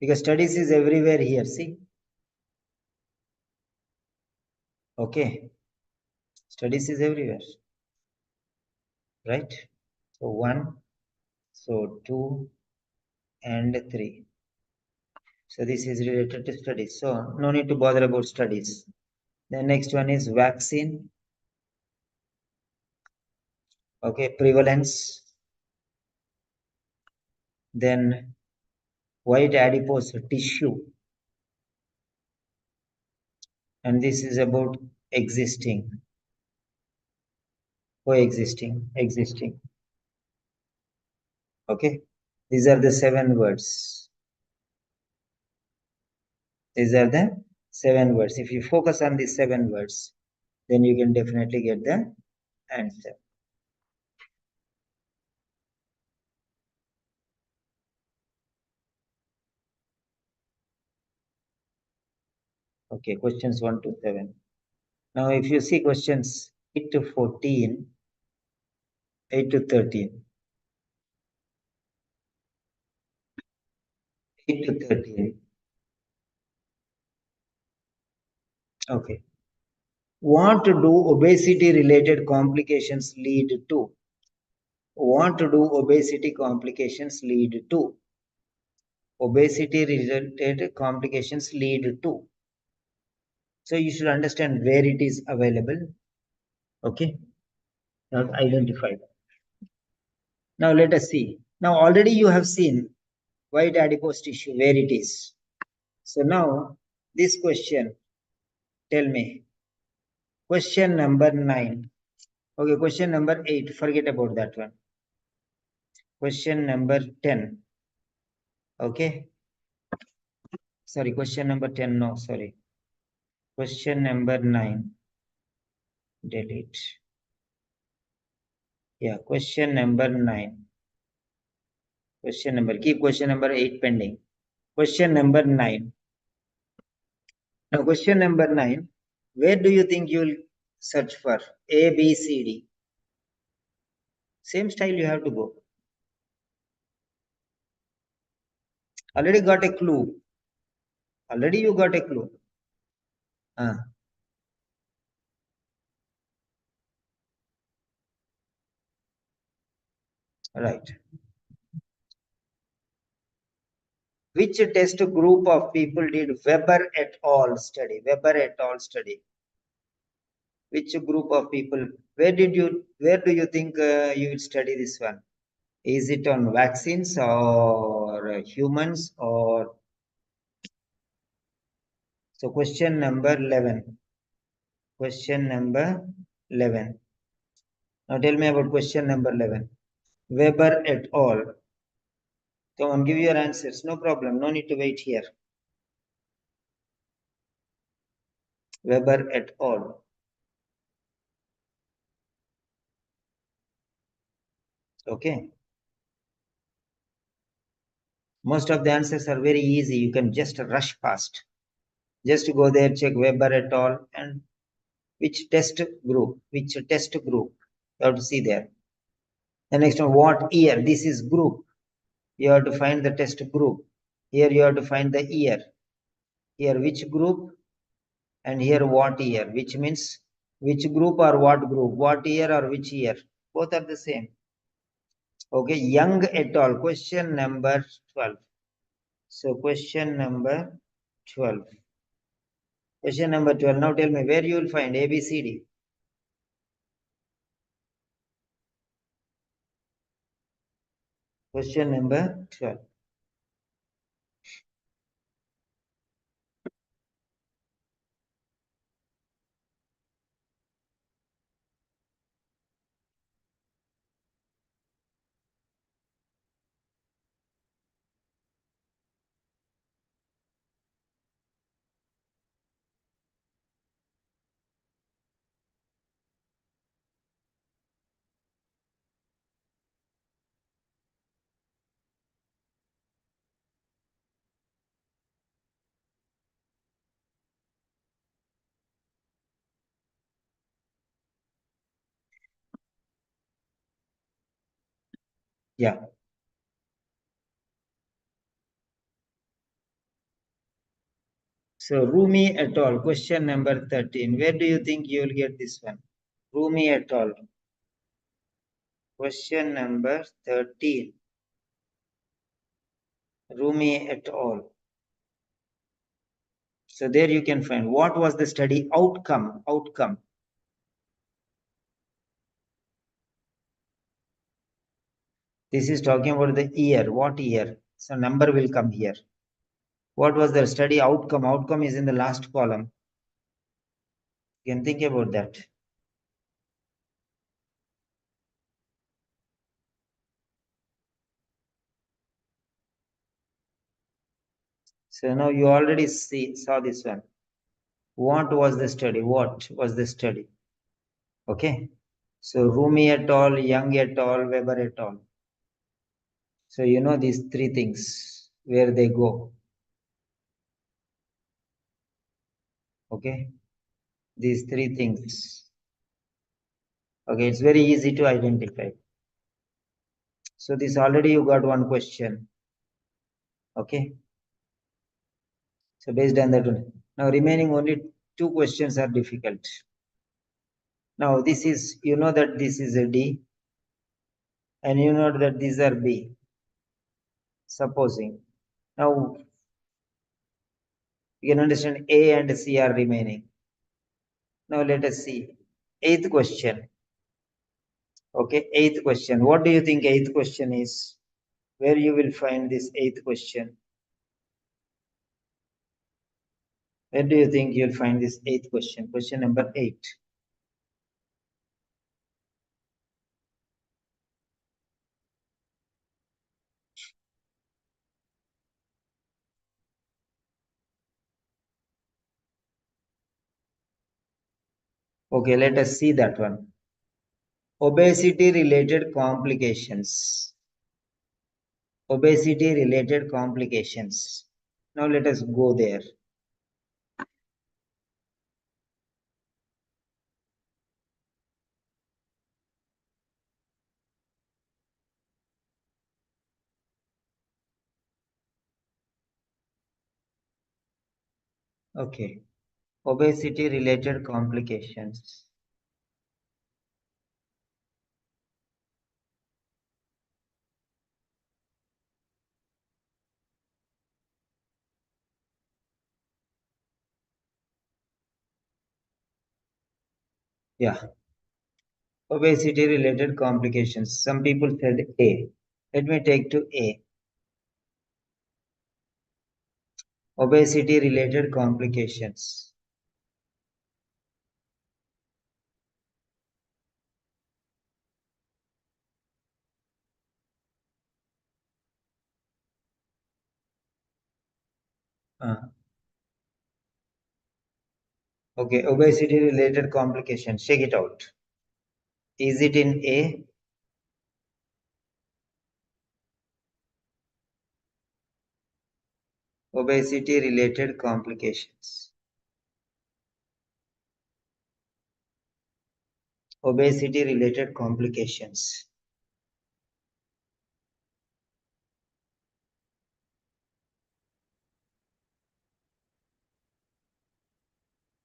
Because studies is everywhere here, see? Okay. Studies is everywhere. Right? So 1, so 2, and 3. So this is related to studies. So no need to bother about studies. The next one is vaccine. Okay, prevalence. Then white adipose tissue. And this is about existing, coexisting, existing. Okay, these are the 7 words. These are the 7 words. If you focus on these 7 words, then you can definitely get the answer. Okay, questions 1 to 7. Now, if you see questions 8 to 14, 8 to 13, 8 to 13. Okay. What do obesity related complications lead to? What do obesity complications lead to? Obesity related complications lead to. So you should understand where it is available. Okay. Now identify. Now let us see. Now already you have seen white adipose tissue where it is. So now this question, tell me. Question number 9. Okay, question number 8. Forget about that one. Question number 10. Okay. Sorry, question number 10. No, sorry. Question number 9. Delete. Yeah, question number 9. Question number, keep question number 8 pending. Question number 9. Now, question number 9. Where do you think you will search for? A, B, C, D. Same style you have to go. Already got a clue. Already you got a clue. Right. Which test group of people did Weber et al. Study? Weber et al. Study. Which group of people? Where do you think you will study this one? Is it on vaccines or humans or? So question number 11. Question number 11. Now tell me about question number 11. Weber et al. Come on, give your answers. No problem. No need to wait here. Weber et al. Okay. Most of the answers are very easy. You can just rush past. Just go there, check Weber et al. And which test group? Which test group? You have to see there. The next one, what year? This is group. You have to find the test group. Here you have to find the year. Here which group and here what year, which means which group or what group, what year or which year. Both are the same. Okay, Young et al. Question number 12. So question number 12. Question number 12. Now tell me where you will find A, B, C, D. Question number 12. Yeah. So Rumi et al. Question number 13. Where do you think you will get this one? Rumi et al. Question number 13. Rumi et al. So there you can find what was the study outcome. Outcome. This is talking about the year. What year? So number will come here. What was the study outcome? Outcome is in the last column. You can think about that. So now you already saw this one. What was the study? What was the study? Okay. So Rumi et al., Young et al., Weber et al. So you know these three things where they go. Okay. These three things. Okay, it's very easy to identify. So this already you got one question. Okay. So based on that one. Now remaining only two questions are difficult. Now this is, you know that this is a D and you know that these are B. Supposing. Now you can understand A and C are remaining. Now let us see. Eighth question. Okay, eighth question. What do you think eighth question is? Where you will find this eighth question? Where do you think you'll find this eighth question? Question number 8. Okay, let us see that one. Obesity related complications. Obesity related complications. Now let us go there. Okay. Obesity related complications. Yeah, obesity related complications. Some people said A. Let me take to A. Obesity related complications. Uh, okay, obesity related complications. Check it out. Is it in A? Obesity related complications. Obesity related complications.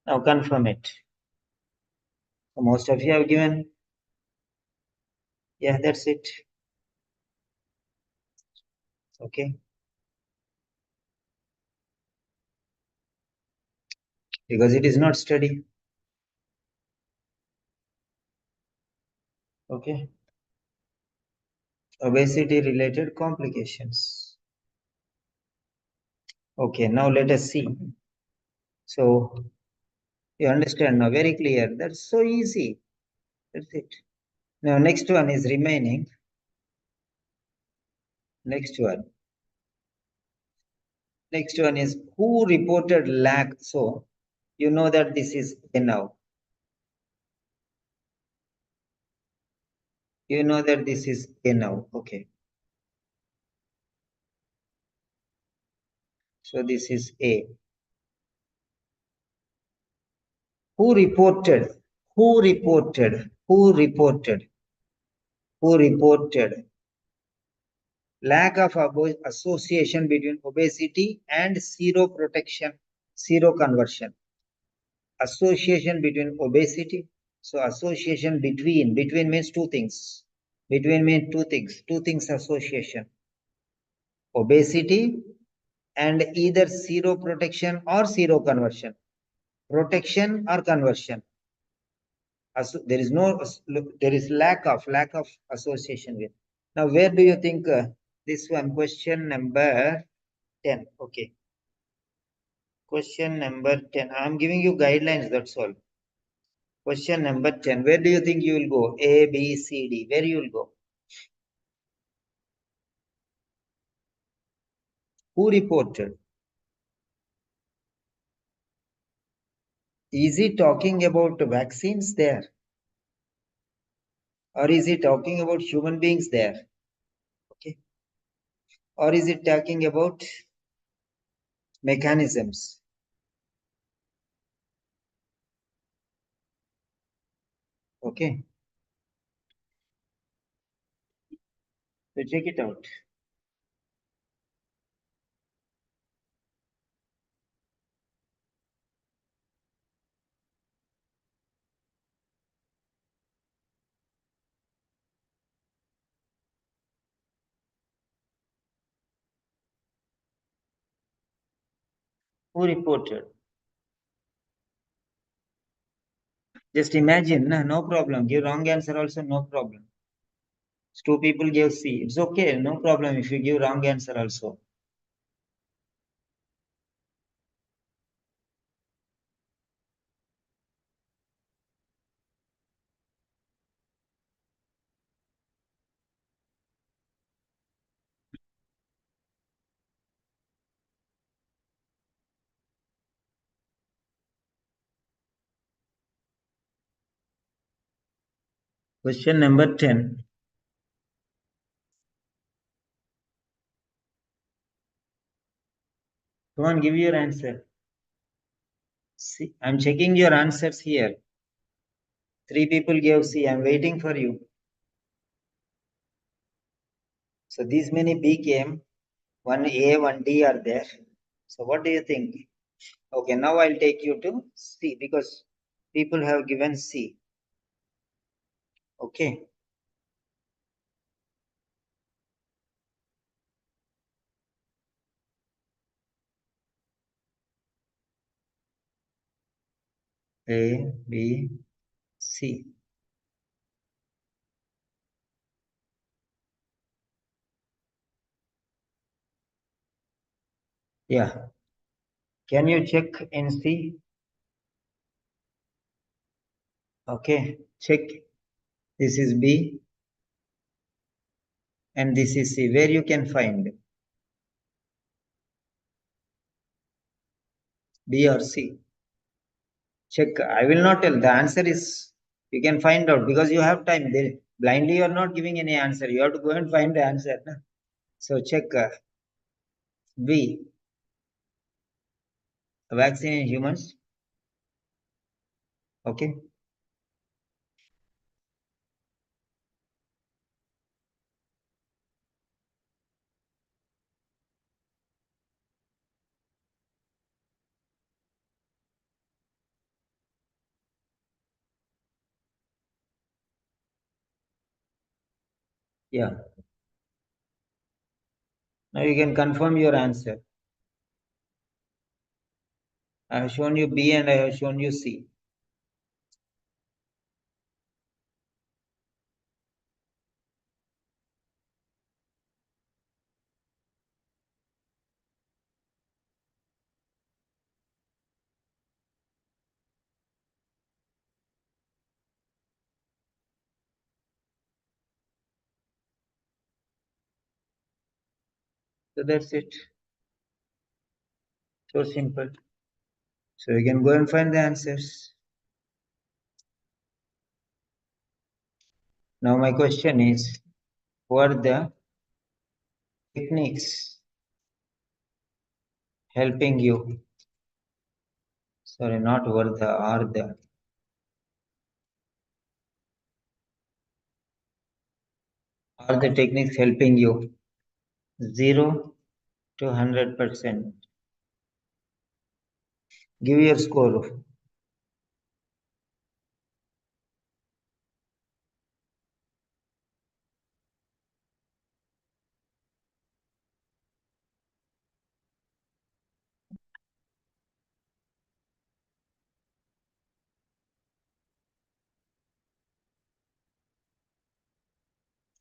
Now confirm it. So most of you have given. Yeah, that's it. Okay. Because it is not study. Okay. Obesity related complications. Okay, now let us see. So you understand now, very clear. That's so easy. That's it. Now next one is remaining. Next one. Next one is who reported lack. So you know that this is A now. You know that this is A now. Okay. So this is A. Who reported? Who reported? Who reported? Who reported lack of association between obesity and seroprotection, seroconversion? Association between obesity. So association between means two things. Between means two things. Two things association. Obesity and either seroprotection or seroconversion. Protection or conversion. There is no, there is lack of association with. Now where do you think this one, question number 10? Okay, question number 10. I'm giving you guidelines, that's all. Question number 10, where do you think you will go? A, B, C, D, where you will go? Who reported? Is he talking about vaccines there, or is he talking about human beings there? Okay, or is it talking about mechanisms? Okay, so check it out. Who reported? Just imagine, no problem. Give wrong answer also, no problem. Two people gave C. It's okay, no problem if you give wrong answer also. Question number 10. Come on, give your answer. See, I'm checking your answers here. Three people gave C. I'm waiting for you. So these many B came. One A, one D are there. So what do you think? Okay, now I'll take you to C because people have given C. Okay. A, B, C. Yeah. Can you check and see? Okay. Check. This is B and this is C. Where you can find B or C? Check. I will not tell. The answer is you can find out because you have time. Blindly, you are not giving any answer. You have to go and find the answer. Na? So check B. Vaccine in humans. Okay. Yeah. Now you can confirm your answer. I have shown you B and I have shown you C. So that's it. So simple. So you can go and find the answers. Now my question is, what are the techniques helping you? Sorry, not what the are the. Are the techniques helping you? 0 to 100%. Give your score.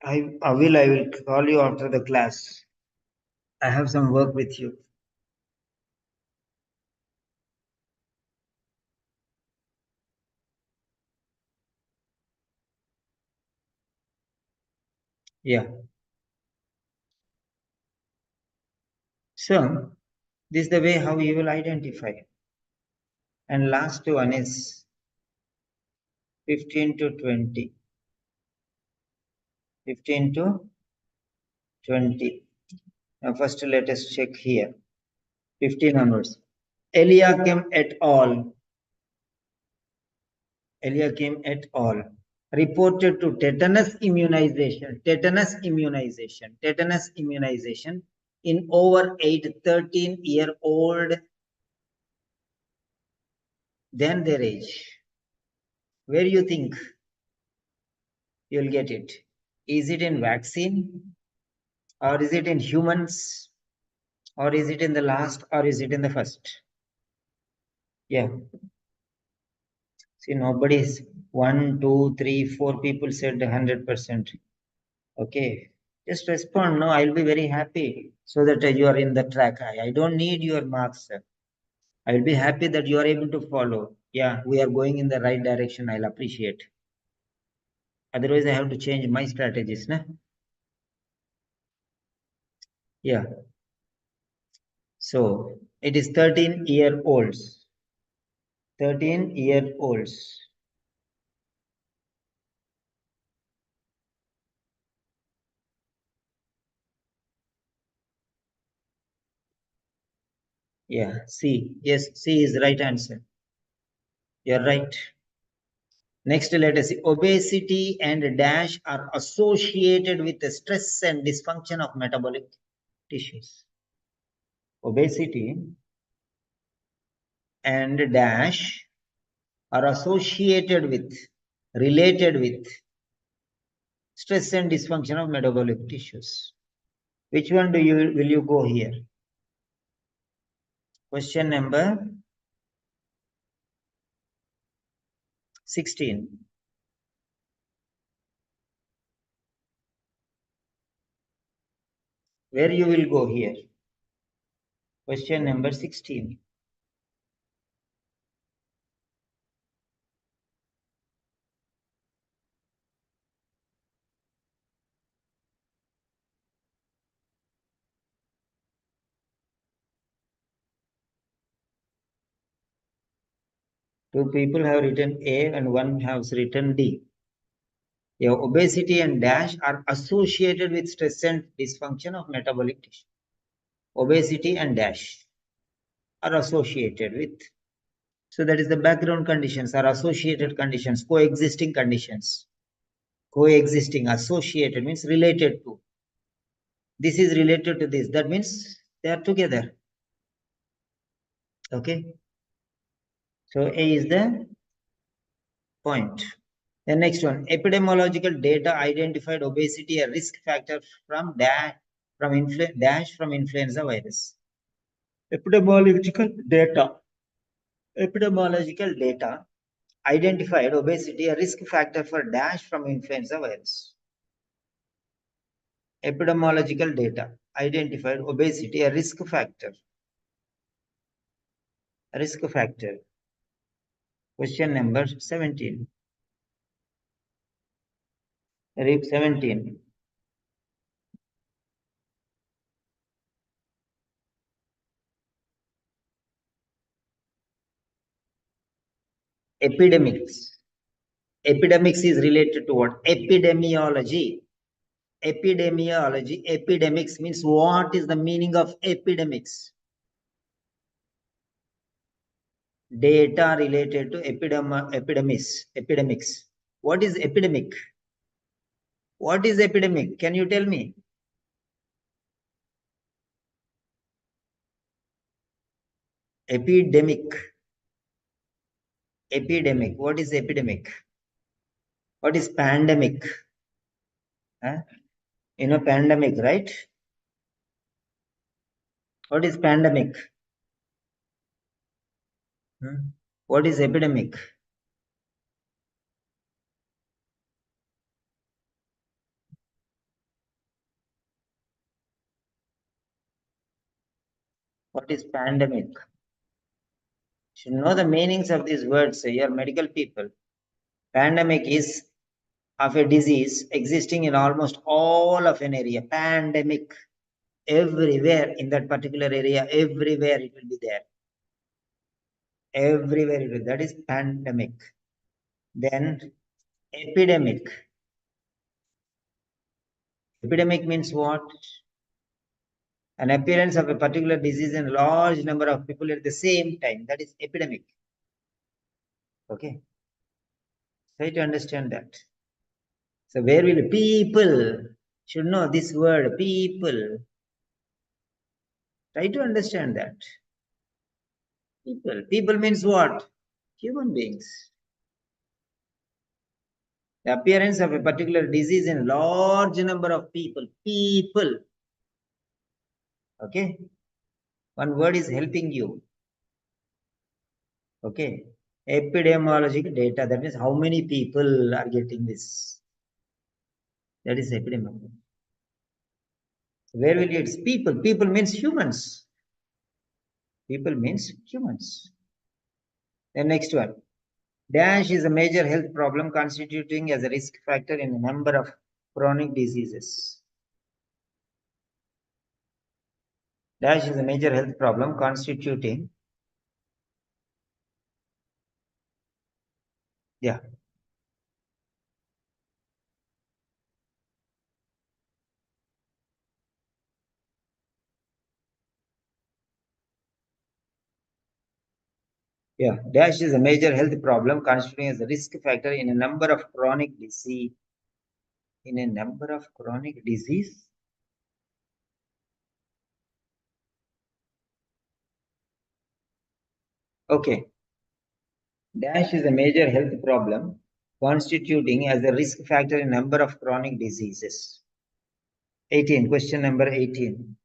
I will call you after the class. I have some work with you. Yeah. So this is the way how you will identify. And last one is 15 to 20. 15 to 20. Now first let us check here. 15 onwards. Eliakim et al. Eliakim et al. Reported to tetanus immunization in over 13-year-old than their age. Where do you think you'll get it? Is it in vaccine or is it in humans or is it in the last or is it in the first? Yeah. See, nobody's 1, 2, 3, 4 people said 100%. Okay. Just respond. No, I'll be very happy so that you are in the track. I don't need your marks, sir. I'll be happy that you are able to follow. Yeah, we are going in the right direction. I'll appreciate. Otherwise, I have to change my strategies. Nah? Yeah. So it is 13-year-olds. 13-year-olds. Yeah, C. Yes, C is the right answer. You're right. Next, let us see. Obesity and DASH are associated with the stress and dysfunction of metabolic tissues. Obesity and DASH are associated with, related with stress and dysfunction of metabolic tissues. Which one will you go here? Question number 16. Where you will go here? Question number 16. Two people have written A and one has written D. Yeah, obesity and dash are associated with stress and dysfunction of metabolic tissue. Obesity and dash are associated with. So that is the background conditions are associated conditions, coexisting conditions. Coexisting, associated means related to. This is related to this. That means they are together. Okay. So A is the point. The next one, epidemiological data identified obesity a risk factor from dash from influenza virus. Epidemiological data identified obesity a risk factor for dash from influenza virus. Epidemiological data identified obesity a risk factor. Risk factor. Question number 17. Read 17. Epidemics. Epidemics is related to what? Epidemiology. Epidemiology. Epidemics means what is the meaning of epidemics? Data related to epidemics. What is epidemic? What is epidemic? Can you tell me? Epidemic. Epidemic. What is epidemic? What is pandemic? Huh? You know pandemic, right? What is pandemic? Hmm? What is epidemic? What is pandemic? You should know the meanings of these words. You are medical people. Pandemic is of a disease existing in almost all of an area. Pandemic. Everywhere in that particular area, everywhere it will be there. Everywhere it will. That is pandemic. Then epidemic. Epidemic means what? An appearance of a particular disease in a large number of people at the same time. That is epidemic. Okay. Try to understand that. So where will people should know this word people. Try to understand that. People. People means what? Human beings. The appearance of a particular disease in large number of people. People. Okay. One word is helping you. Okay. Epidemiological data. That means how many people are getting this. That is epidemiology. Where will it's people? People means humans. People means humans. The next one. Dash is a major health problem constituting as a risk factor in a number of chronic diseases. Dash is a major health problem constituting. Yeah. Yeah. Dash is a major health problem constituting as a risk factor in a number of chronic disease. In a number of chronic disease. Okay. Dash is a major health problem constituting as a risk factor in a number of chronic diseases. 18. Question number 18.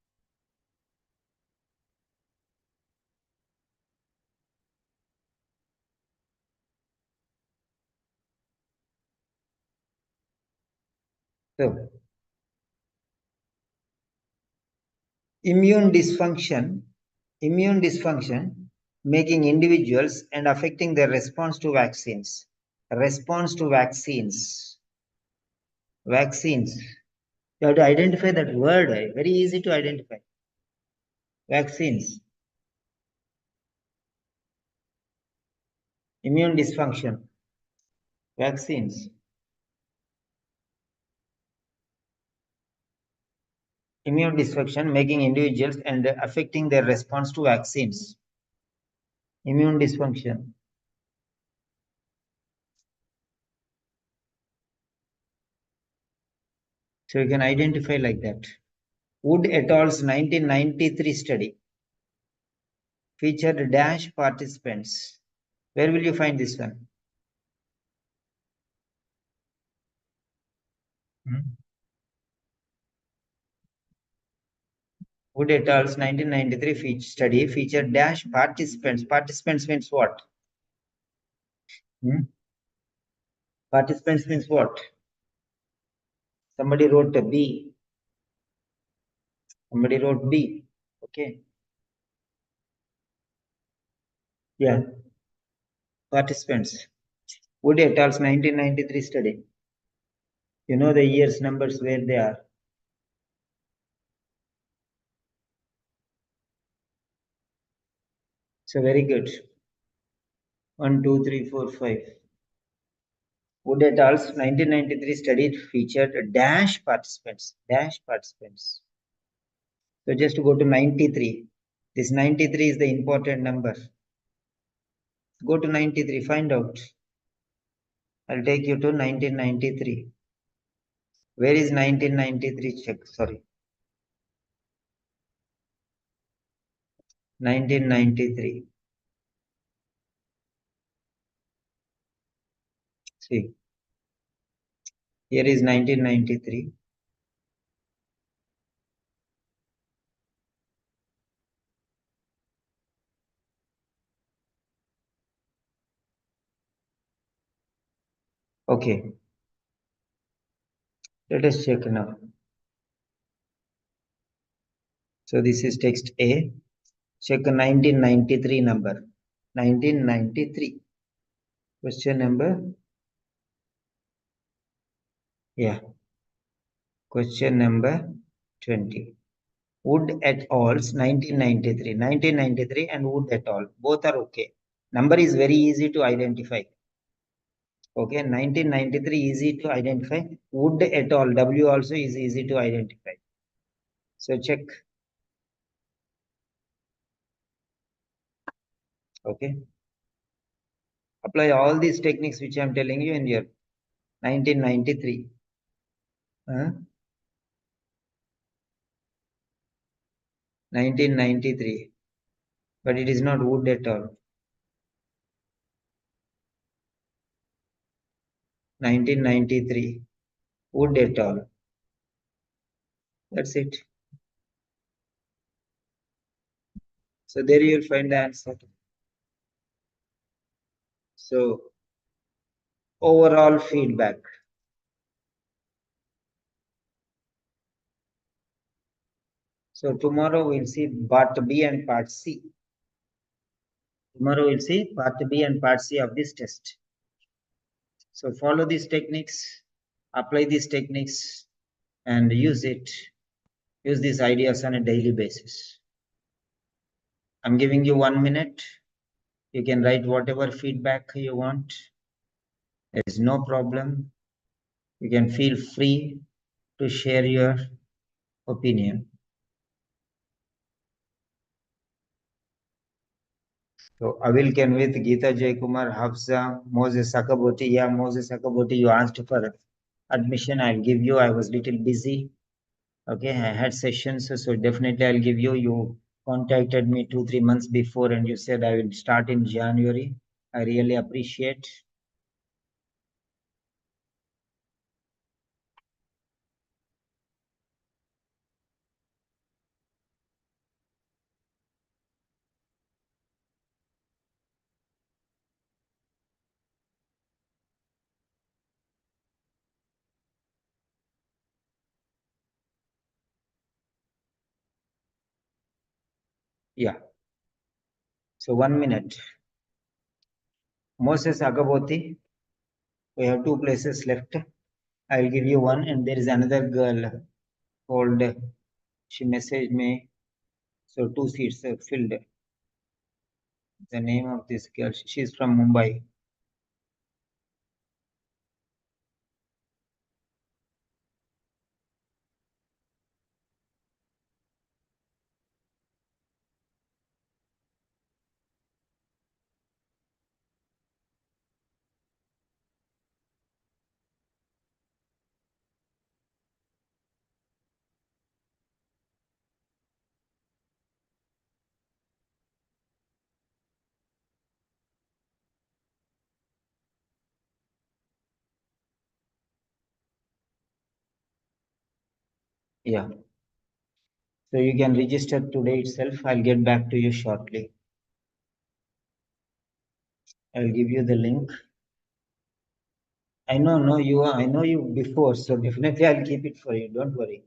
So, immune dysfunction, immune dysfunction making individuals and affecting their response to vaccines. Response to vaccines. Vaccines. You have to identify that word. Very easy to identify. Vaccines. Immune dysfunction. Vaccines. Immune dysfunction making individuals and affecting their response to vaccines. Immune dysfunction. So you can identify like that. Wood et al.'s 1993 study featured dash participants. Where will you find this one? Wood et al.'s 1993 study featured dash participants. Participants means what? Participants means what? Somebody wrote a B. Somebody wrote B. Okay. Yeah. Participants. Wood et al.'s 1993 study. You know the years, numbers, where they are. So very good. 1, 2, 3, 4, 5. Wood et al.'s 1993 study featured dash participants. Dash participants. So just go to 93. This 93 is the important number. Go to 93, find out. I'll take you to 1993. Where is 1993? Check, sorry. 1993. See, here is 1993. Okay, let us check now. So this is text A. Check 1993 number. 1993. Question number. Yeah. Question number 20. Wood et al.'s 1993. 1993 and Wood et al. Both are okay. Number is very easy to identify. Okay, 1993 easy to identify. Wood et al. W also is easy to identify. So check. Okay. Apply all these techniques which I am telling you in your 1993. 1993. But it is not Wood et al. 1993. Wood et al. That's it. So there you will find the answer. So overall feedback. So tomorrow we'll see part B and part C. Tomorrow we'll see part B and part C of this test. So follow these techniques, apply these techniques, and use it. Use these ideas on a daily basis. I'm giving you 1 minute. You can write whatever feedback you want. There is no problem. You can feel free to share your opinion. So I will can with Geeta Jaykumar, Hafsa, Moses Sakaboti. Yeah, Moses Sakaboti, you asked for admission. I'll give you. I was little busy. Okay, I had sessions, so definitely I'll give you. You contacted me 2, 3 months before and you said I will start in January. I really appreciate. Yeah. So 1 minute. Moses Agaboti. We have two places left. I'll give you one, and there is another girl called. She messaged me. So two seats are filled. The name of this girl. She's from Mumbai. Yeah. So you can register today itself. I'll get back to you shortly. I'll give you the link. I know you before, so definitely I'll keep it for you. Don't worry.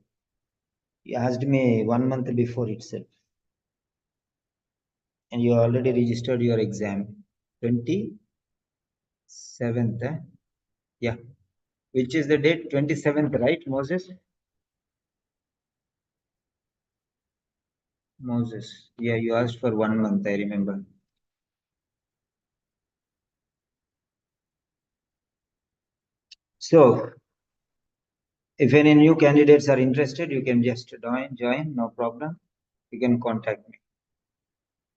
You asked me 1 month before itself, and you already registered your exam. 27th, yeah. Which is the date? 27th, right, Moses? Moses. Yeah, you asked for 1 month, I remember. So, if any new candidates are interested, you can just join, no problem. You can contact me.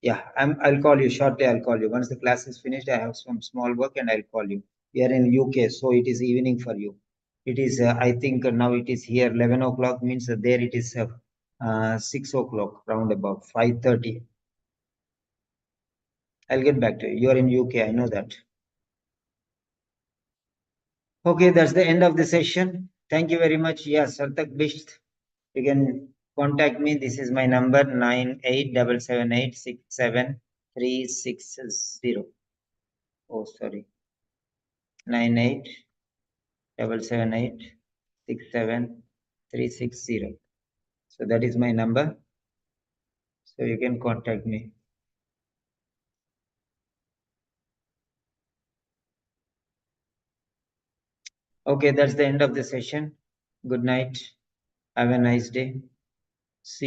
Yeah, I'll call you shortly. I'll call you. Once the class is finished, I have some small work and I'll call you. We are in UK, so it is evening for you. It is, I think now it is here 11 o'clock, means that there it is 6 o'clock, round about 5:30. I'll get back to you. You are in UK, I know that. Okay, that's the end of the session. Thank you very much. Yeah, Sartak Bisht. You can contact me. This is my number 9877867360. Oh, sorry. 9877867360. So that is my number. So you can contact me. Okay, that's the end of the session. Good night. Have a nice day.